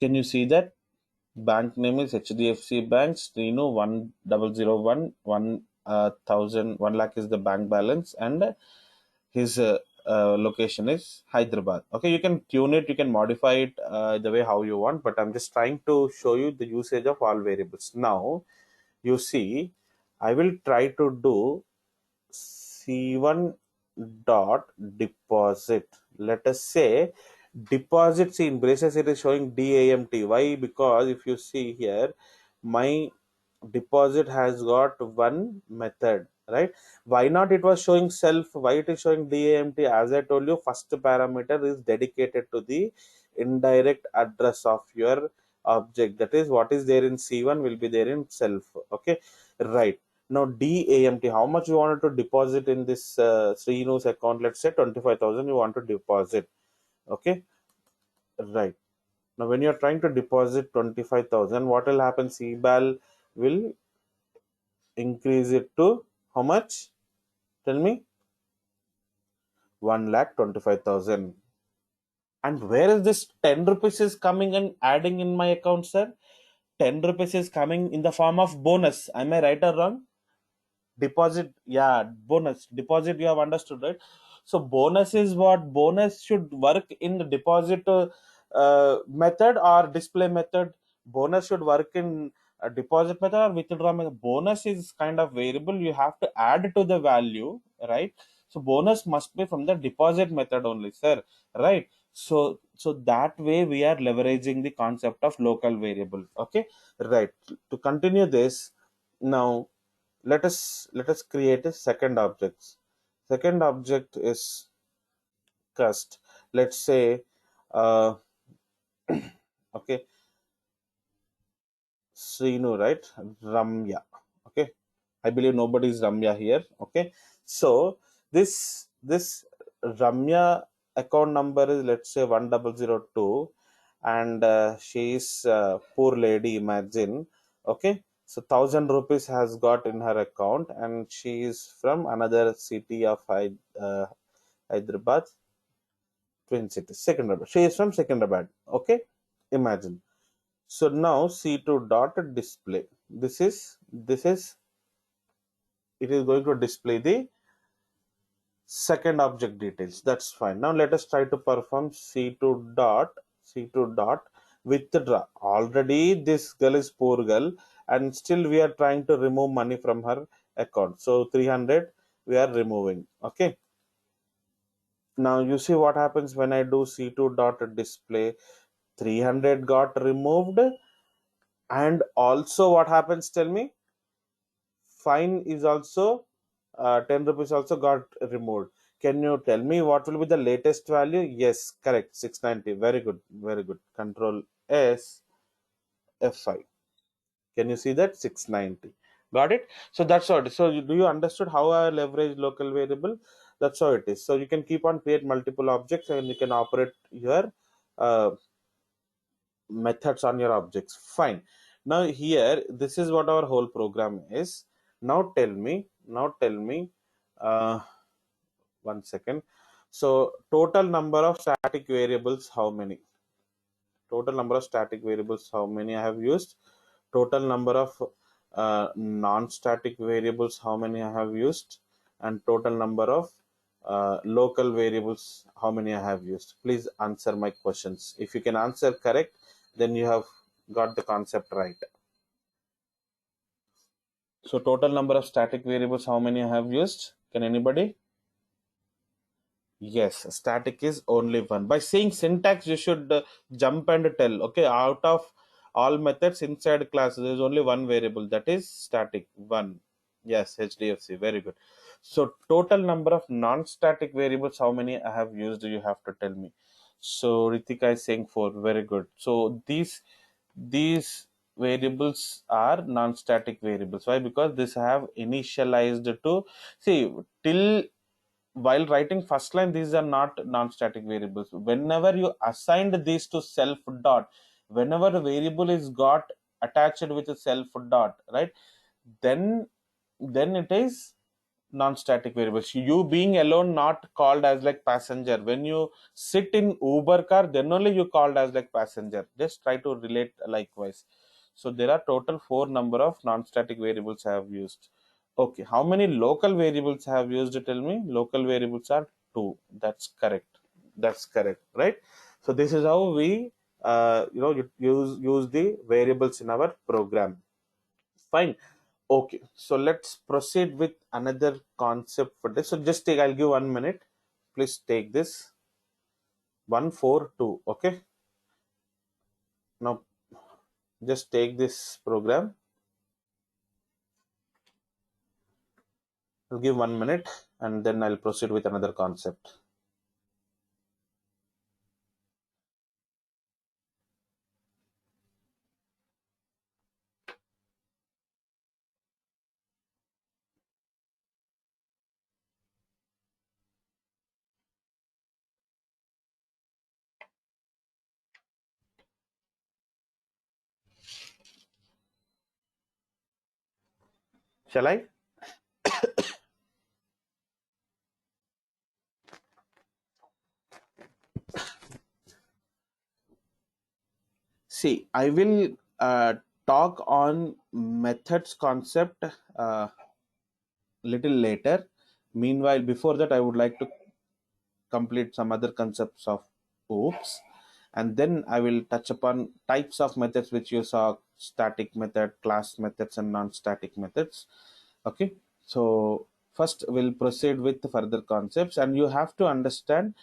Can you see that? Bank name is HDFC Bank. Srinu 1001 1000 1 lakh is the bank balance, and his location is Hyderabad. Okay, you can tune it, you can modify it the way how you want, but I'm just trying to show you the usage of all variables. Now you see, I will try to do C1 dot deposit. Let us say deposit. See, in braces it is showing DAMT. Why? Because if you see here, my deposit has got one method, right? Why not it was showing self? Why it is showing DAMT? As I told you, first parameter is dedicated to the indirect address of your object. That is what is there in C1 will be there in self. Okay, right. Now DAMT, how much you wanted to deposit in this Srinu's account? Let's say 25,000 you want to deposit. Okay, right. Now when you are trying to deposit 25,000, what will happen? CBAL will increase it to how much? Tell me. 1,25,000. And where is this 10 rupees is coming and adding in my account, sir? 10 rupees is coming in the form of bonus. Am I right or wrong? Deposit, yeah, bonus deposit, you have understood, right? So bonus is what? Bonus should work in the deposit method or display method. Bonus should work in a deposit method or withdraw method. Bonus is kind of variable you have to add to the value, right? So bonus must be from the deposit method only, sir, right? So that way we are leveraging the concept of local variable. Okay, right. To continue this, now let us create a second object. Second object is cust. Let's say, uh, okay, Srinu, right? Ramya. Okay, I believe nobody is Ramya here. Okay, so this Ramya account number is, let's say, 1002, and she is poor lady. Imagine, okay. So 1,000 rupees has got in her account, and she is from another city of Hyderabad, Twin Cities, Secunderabad. She is from Secunderabad. Okay, imagine. So now C2 dot display. This is it is going to display the second object details. That's fine. Now let us try to perform C2 dot withdraw. Already this girl is poor girl, and still we are trying to remove money from her account. So 300 we are removing. Okay. Now you see what happens when I do C2 dot display. 300 got removed, and also what happens? Tell me. Fine is also 10 rupees also got removed. Can you tell me what will be the latest value? Yes, correct, 690. Very good, very good. Control S, F5. Can you see that? 690. Got it? So that's all. So do you understood how I leverage local variable? That's how it is. So you can keep on create multiple objects, and you can operate your uh, methods on your objects. Fine. Now here, this is what our whole program is. Now tell me, uh, one second. So total number of static variables, how many? Total number of static variables, how many I have used? Total number of non-static variables, how many I have used? And total number of local variables, how many I have used? Please answer my questions. If you can answer correct, then you have got the concept right. So total number of static variables, how many I have used? Can anybody? Yes, static is only one. By saying syntax, you should jump and tell. Okay, out of all methods inside class, there is only one variable, that is static. One. Yes, HDFC. Very good. So total number of non-static variables, how many I have used? You have to tell me. So Ritika is saying four. Very good. So these variables are non-static variables. Why? Because this have initialized to, see, till while writing first line, these are not non-static variables. Whenever you assigned these to self dot, whenever a variable is got attached with a self dot, right, then it is non-static variables. You being alone not called as like passenger. When you sit in Uber car, then only you called as like passenger. Just try to relate likewise. So there are total four number of non-static variables I have used. Okay, how many local variables I have used? Tell me. Local variables are two. That's correct. That's correct, right? So this is how we use the variables in our program. Fine. Okay, so let's proceed with another concept for this. So just take, I'll give 1 minute. Please take this 142. Okay, now just take this program. I'll give 1 minute, and then I'll proceed with another concept. Shall I? See, I will talk on methods concept. little later. Meanwhile, before that, I would like to complete some other concepts of OOPS, and then I will touch upon types of methods which you saw: static method, class methods, and non-static methods. Okay, so first we'll proceed with the further concepts, and you have to understand.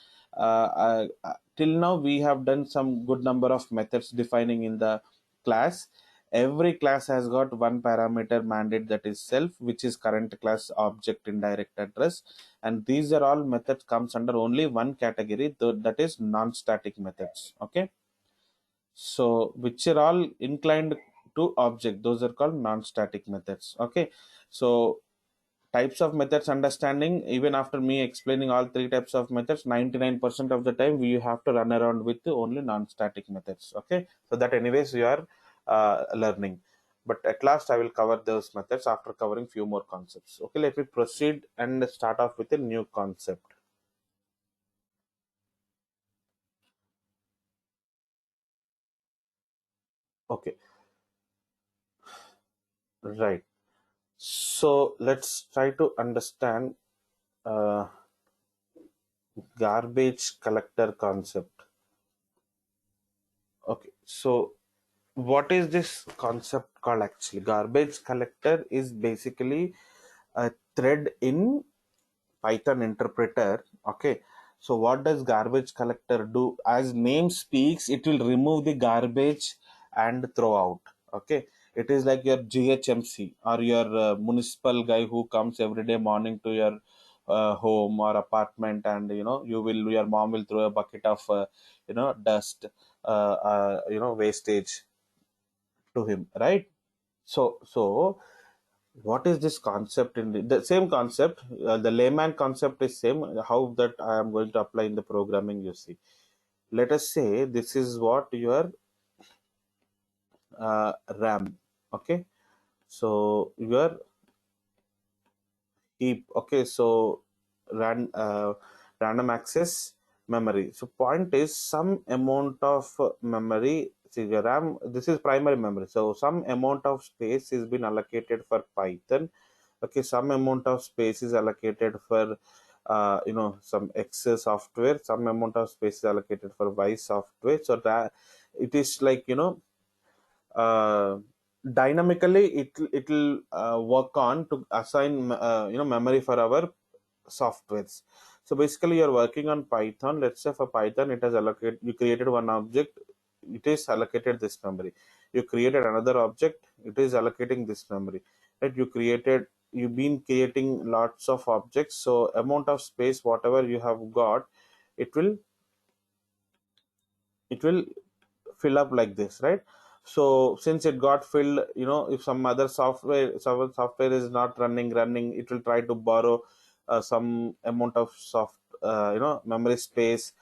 Till now, we have done some good number of methods defining in the class. Every class has got one parameter mandate, that is self, which is current class object indirect address, and these are all methods comes under only one category, that is non-static methods. Okay, so which are all inclined to object, those are called non-static methods. Okay, so types of methods understanding, even after me explaining all three types of methods, 99% of the time we have to run around with only non-static methods. Okay, so that anyways you are learning, but at last I will cover those methods after covering few more concepts. Okay, let me proceed and start off with a new concept. Okay, right, so let's try to understand uh, garbage collector concept. Okay, so what is this concept called? Actually, garbage collector is basically a thread in Python interpreter. Okay, so what does garbage collector do? As name speaks, it will remove the garbage and throw out. Okay, it is like your GHMC or your municipal guy who comes every day morning to your home or apartment, and your mom will throw a bucket of dust, wastage to him, right? So what is this concept? In the same concept, the layman concept is same. How that I am going to apply in the programming, you see. Let us say this is what your RAM. Okay, so your heap. Okay, so random access memory. So point is some amount of memory. See, the RAM, this is primary memory, so some amount of space is been allocated for Python. Okay, some amount of space is allocated for some X software, some amount of space is allocated for Y software, so that it is like uh, dynamically it'll work on to assign memory for our softwares. So basically you're working on Python. Let's say for Python, it has allocated, you created one object, it is allocated this memory. You created another object, it is allocating this memory. Right, you've been creating lots of objects, so amount of space whatever you have got, it will it will fill up like this, right? So since it got filled, if some software is not running, it will try to borrow some amount of memory space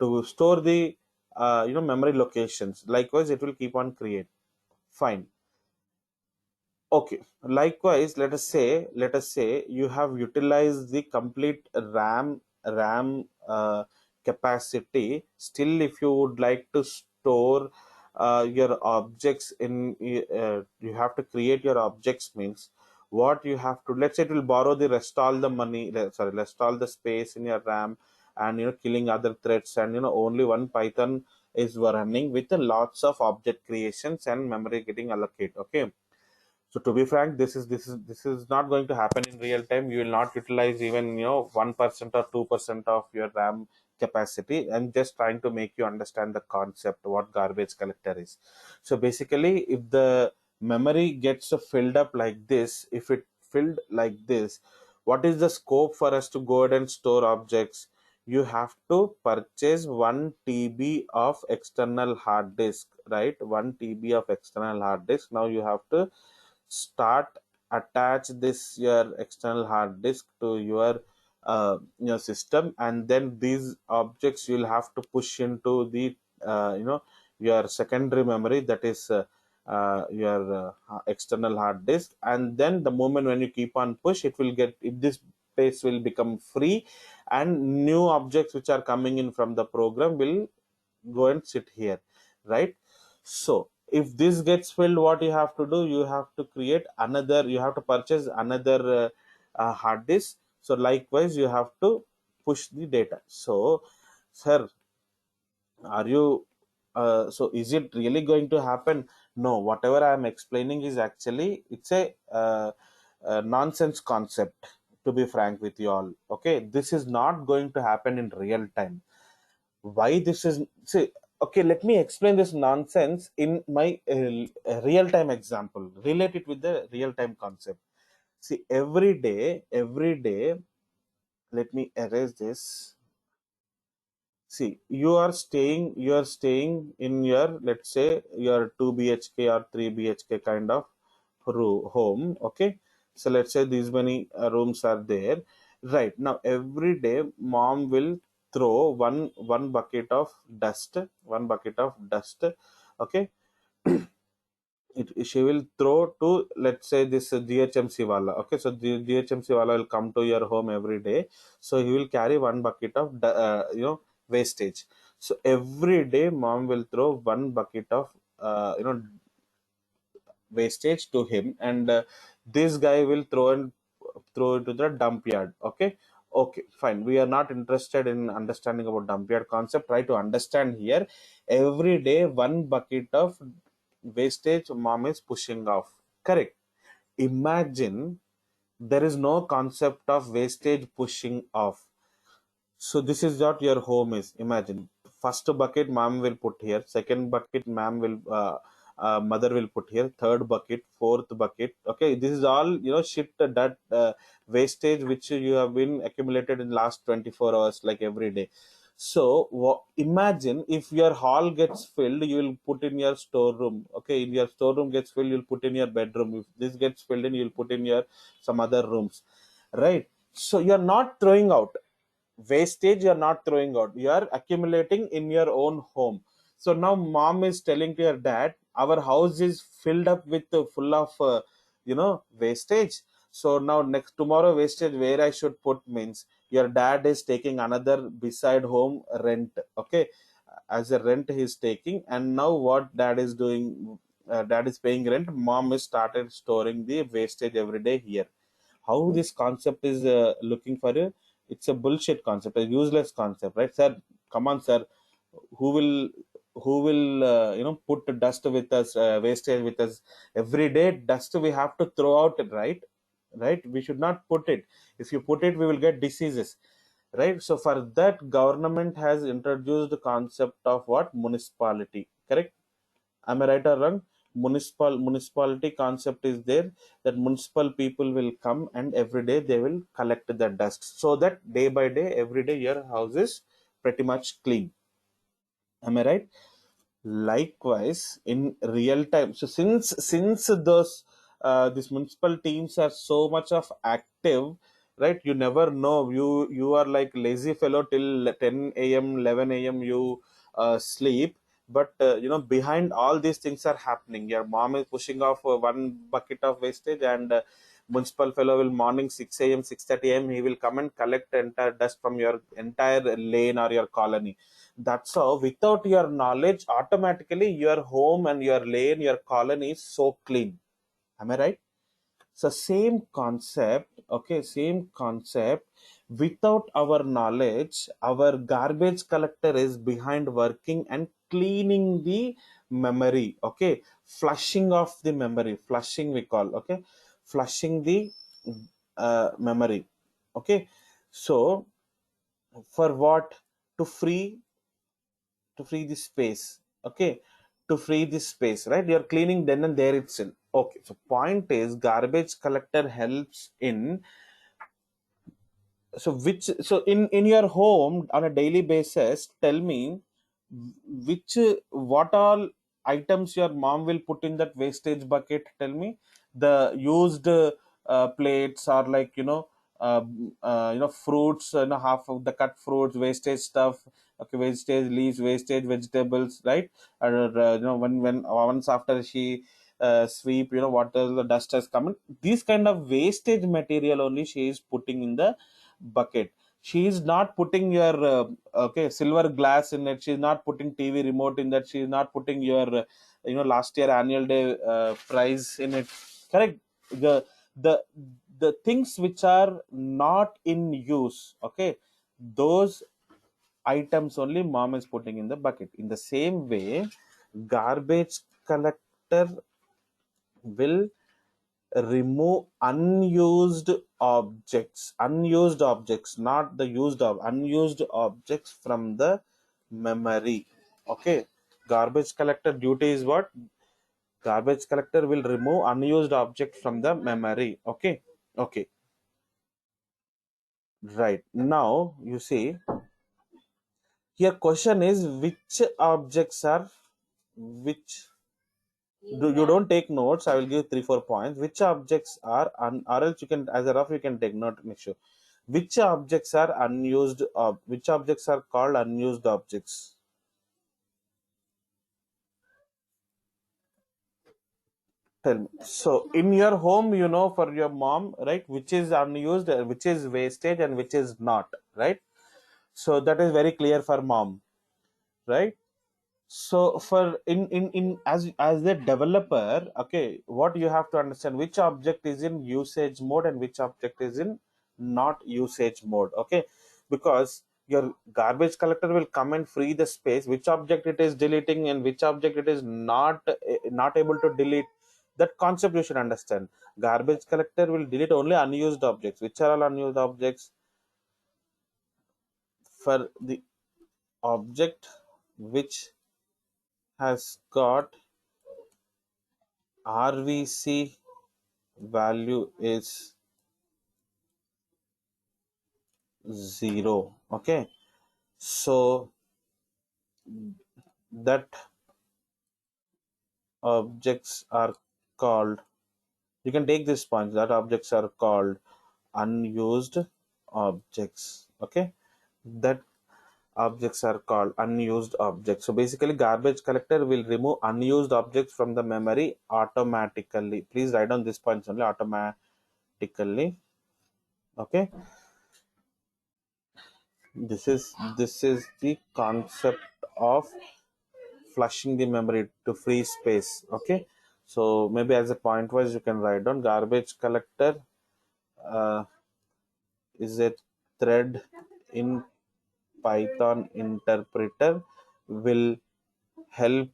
to store the memory locations. Likewise, it will keep on create. Fine. Okay. Likewise, let us say you have utilized the complete RAM capacity. Still, if you would like to store your objects in, you have to create your objects. Means what you have to. Let's say it will borrow the rest all the money. Sorry, rest all the space in your RAM, and killing other threads, and only one Python is running with lots of object creations and memory getting allocated. Okay, so to be frank, this is not going to happen in real time. You will not utilize even 1% or 2% of your RAM capacity. I'm just trying to make you understand the concept what garbage collector is. So basically, if the memory gets filled up like this, if it filled like this, what is the scope for us to go ahead and store objects? You have to purchase 1 TB of external hard disk, right? 1 TB of external hard disk. Now you have to start attach this your external hard disk to your system, and then these objects you'll have to push into the your secondary memory, that is your external hard disk. And then the moment when you keep on push, it will get, if this space will become free, and new objects which are coming in from the program will go and sit here, right? So if this gets filled, what you have to do, you have to create another, you have to purchase another hard disk. So likewise you have to push the data. So sir, are you so is it really going to happen? No, whatever I am explaining is actually it's a nonsense concept, to be frank with you all. Okay, this is not going to happen in real time. Why this is, see, okay, let me explain this nonsense in my real time example, relate it with the real time concept. See, every day, let me erase this. See, you are staying in your, let's say, your 2 BHK or 3 BHK kind of home. Okay. So let's say these many rooms are there. Right. Now every day mom will throw one bucket of dust, one bucket of dust. Okay. She will throw to, let's say, this GHMC wala. Okay, so the GHMC wala will come to your home every day. So he will carry one bucket of wastage. So every day mom will throw one bucket of wastage to him, and this guy will throw it to the dump yard. Okay. Okay, fine, we are not interested in understanding about dump yard concept. Try to understand here. Every day one bucket of wastage mom is pushing off. Correct. Imagine there is no concept of wastage pushing off. So this is what your home is. Imagine first bucket mom will put here, second bucket mom will mother will put here, third bucket, fourth bucket. Okay, this is all shit, that wastage which you have been accumulated in last 24 hours, like every day. So imagine if your hall gets filled, you will put in your storeroom. Okay, in your storeroom gets filled, you'll put in your bedroom. If this gets filled in, you'll put in your some other rooms, right? So you're not throwing out wastage, you're not throwing out, you are accumulating in your own home. So now mom is telling to your dad, our house is filled up with full of wastage. So now next tomorrow wastage where I should put, means your dad is taking another beside home rent. Okay, as a rent he is taking, and now what dad is doing, dad is paying rent, mom is started storing the wastage every day here. How this concept is looking for you? It's a bullshit concept, a useless concept, right sir? Come on sir, who will put dust with us, wastage with us every day? Dust we have to throw out, right? Right, we should not put it. If you put it, we will get diseases, right? So for that, government has introduced the concept of what? Municipality. Correct. Am I right or wrong? Municipality concept is there, that municipal people will come and every day they will collect the dust, so that day by day, every day your house is pretty much clean. Am I right? Likewise in real time, so since those these municipal teams are so much of active, right? You never know, you are like lazy fellow till 10 a.m., 11 a.m. you sleep. But behind all these things are happening, your mom is pushing off one bucket of wastage, and municipal fellow will morning 6 a.m., 6:30 a.m. he will come and collect entire dust from your entire lane or your colony. That's how, without your knowledge, automatically your home and your lane, your colony is so clean. Am I right? So same concept, okay, same concept. Without our knowledge, our garbage collector is behind working and cleaning the memory. Okay, flushing off the memory, flushing we call. Okay, flushing the memory. Okay, so for what? To free the space. Okay, to free the space, right? You're cleaning then and there itself. Okay, so point is, garbage collector helps in, so which, so in your home on a daily basis, tell me which what all items your mom will put in that wastage bucket? Tell me. The used plates, or like fruits, half of the cut fruits, wastage stuff. Okay, wastage leaves, wastage vegetables, right? Or when once after she sweep, what the dust has come in, these kind of wastage material only she is putting in the bucket. She is not putting your okay, silver glass in it. She is not putting TV remote in that. She is not putting your last year annual day prize in it. Correct. The the the things which are not in use, okay, those items only mom is putting in the bucket. In the same way, garbage collector will remove unused objects, not the unused objects from the memory. Okay, garbage collector duty is what? Garbage collector will remove unused object from the memory. Okay, okay, right. Now you see here question is which objects are which you don't take notes. I will give 3 4 points. Which objects are or else you can, as a rough you can take note, make sure which objects are unused, which objects are called unused objects. Tell me. So in your home, for your mom, right, which is unused, which is wastage, and which is not, right? So that is very clear for mom, right? So for in as a developer, okay, what you have to understand, which object is in usage mode and which object is in not usage mode, okay? Because your garbage collector will come and free the space, which object it is deleting and which object it is not able to delete. That concept you should understand. Garbage collector will delete only unused objects. Which are all unused objects? For the object which has got RVC value is 0. Okay, so that objects are called, you can take this point, that objects are called unused objects. Okay, that objects are called unused objects. So basically garbage collector will remove unused objects from the memory automatically. Please write down this points only, automatically. Okay, this is the concept of flushing the memory to free space. Okay, so maybe as a point wise you can write down garbage collector uh, is a thread in Python interpreter, will help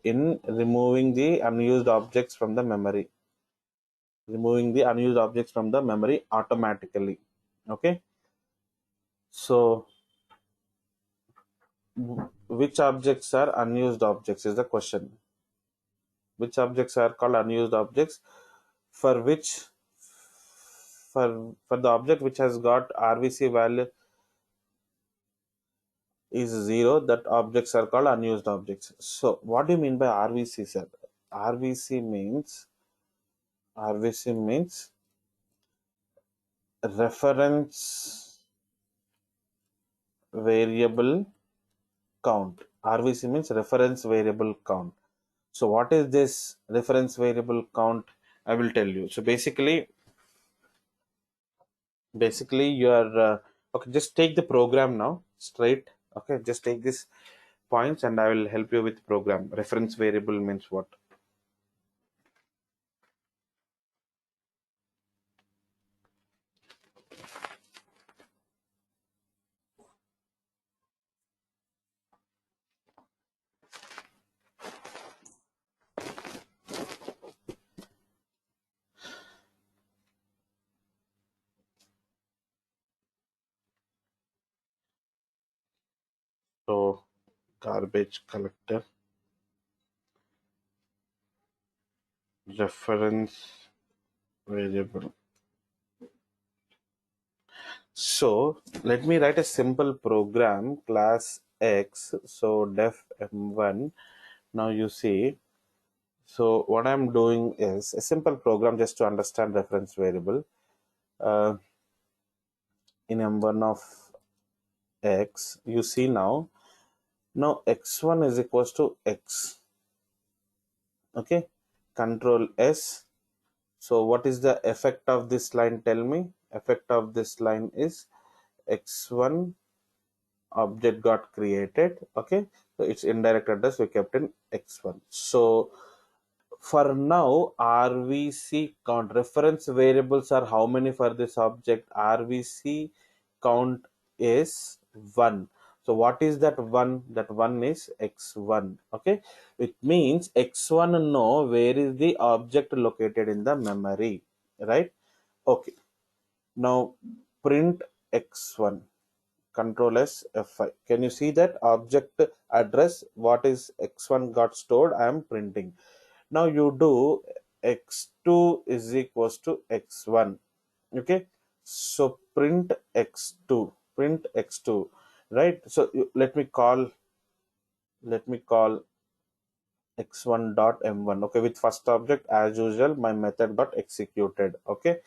in removing the unused objects from the memory automatically. Okay, so which objects are unused objects is the question. Which objects are called unused objects? For which, for the object which has got RVC value is 0, that objects are called unused objects. So what do you mean by RVC, sir? RVC means reference variable count. RVC means reference variable count. So what is this reference variable count? I will tell you. So basically you are okay, just take the program now straight. Okay, just take this points and I will help you with program. Reference variable means what? So garbage collector reference variable. So let me write a simple program, class X. So def m1. Now you see. So what I'm doing is a simple program just to understand reference variable. In m1 of x, you see now x1 is equals to x. Okay, control S. So what is the effect of this line? Tell me. Effect of this line is x1 object got created. Okay, so its indirect address we kept in x1. So For now, RVC count reference variables are how many for this object? RVC count is 1. So what is that 1? That 1 is x1. Okay, it means x1 know where is the object located in the memory, right? Okay, now print x1. Control S F5. Can you see that object address? What is x1 got stored? I am printing. Now you do x2 is equals to x1. Okay, so print x2, right? So let me call x1 dot m1. Okay, with first object as usual my method got executed. Okay,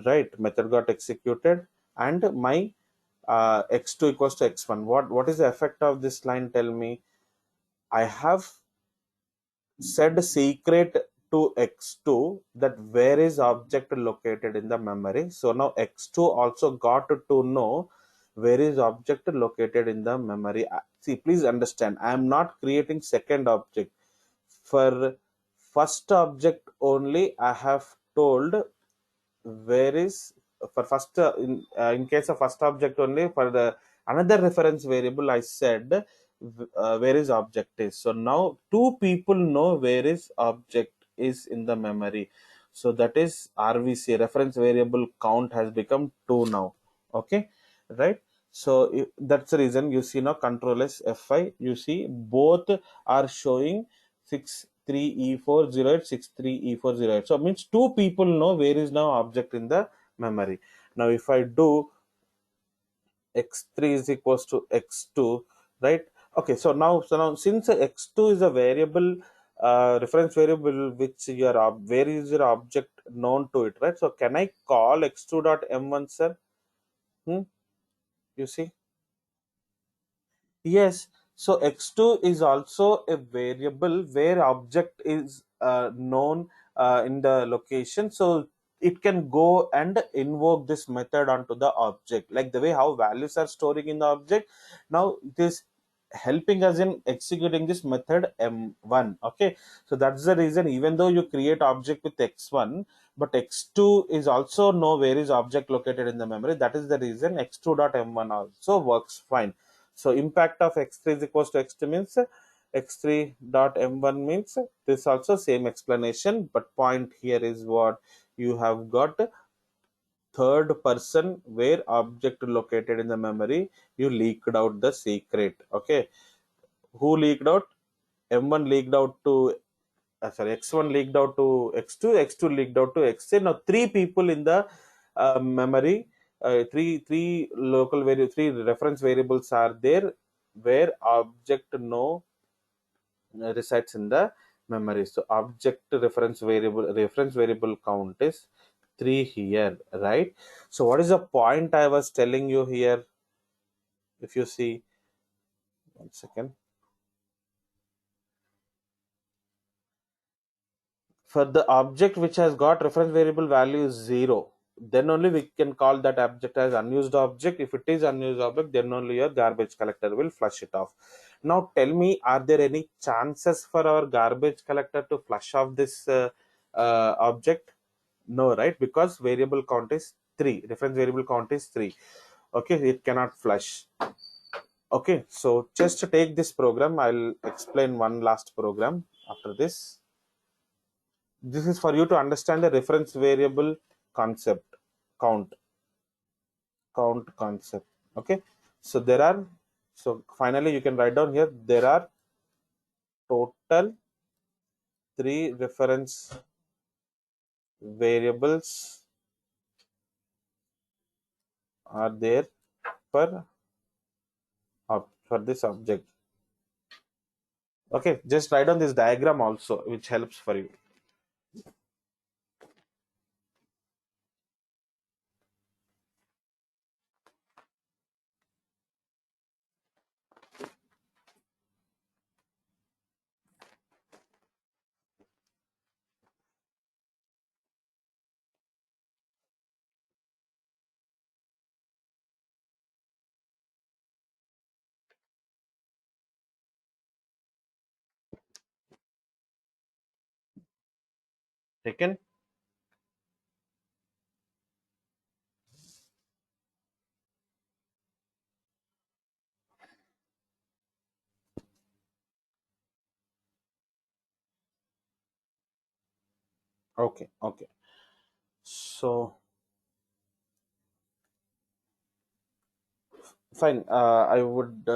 right, method got executed, and my x2 equals to x1. What is the effect of this line? Tell me. I have said secret to x2 that where is object located in the memory. So now x2 also got to know where is object located in the memory. See, please understand, I am not creating second object. For first object only I have told where is, for first in case of first object only, for the another reference variable I said where is object is. So now two people know where is object is in the memory. So that is RVC, reference variable count has become 2 now. Okay, right? So that's the reason you see now control s F5, you see both are showing 63E408, 63E408. So it means two people know where is now object in the memory. Now if I do x3 is equals to x2, right? Okay, so now since x2 is a variable, reference variable which your where is your object known to it, right? So can I call x2 dot m1, sir? Hmm? You see? Yes, so x2 is also a variable where object is known in the location. So it can go and invoke this method onto the object, like the way how values are storing in the object. Now it is helping us in executing this method m1. Okay, so that's the reason even though you create object with x1, but x2 is also know where is object located in the memory. That is the reason x2 dot m1 also works fine. So impact of x3 is equals to x2 means x3 dot m1 means this also same explanation, but point here is what you have got third person where object located in the memory, you leaked out the secret. Okay, who leaked out? M1 leaked out to sorry, x1 leaked out to x2, x2 leaked out to x3. Now three people in the memory, three local variable, three reference variables are there where object no resides in the memory. So object reference variable count is 3 here, right? So what is the point I was telling you here? If you see, 1 second. For the object which has got reference variable value is 0, then only we can call that object as unused object. If it is unused object, then only your garbage collector will flush it off. Now tell me, are there any chances for our garbage collector to flush off this object? No, right? Because variable count is 3, reference variable count is 3. Okay, it cannot flush. Okay, so just to take this program, I'll explain one last program after this. This is for you to understand the reference variable concept, count concept. Okay, so there are, so finally you can write down here, there are total 3 reference variables are there for for this object. Okay, just write down this diagram also, which helps for you. taken. Okay, okay. So fine. I would.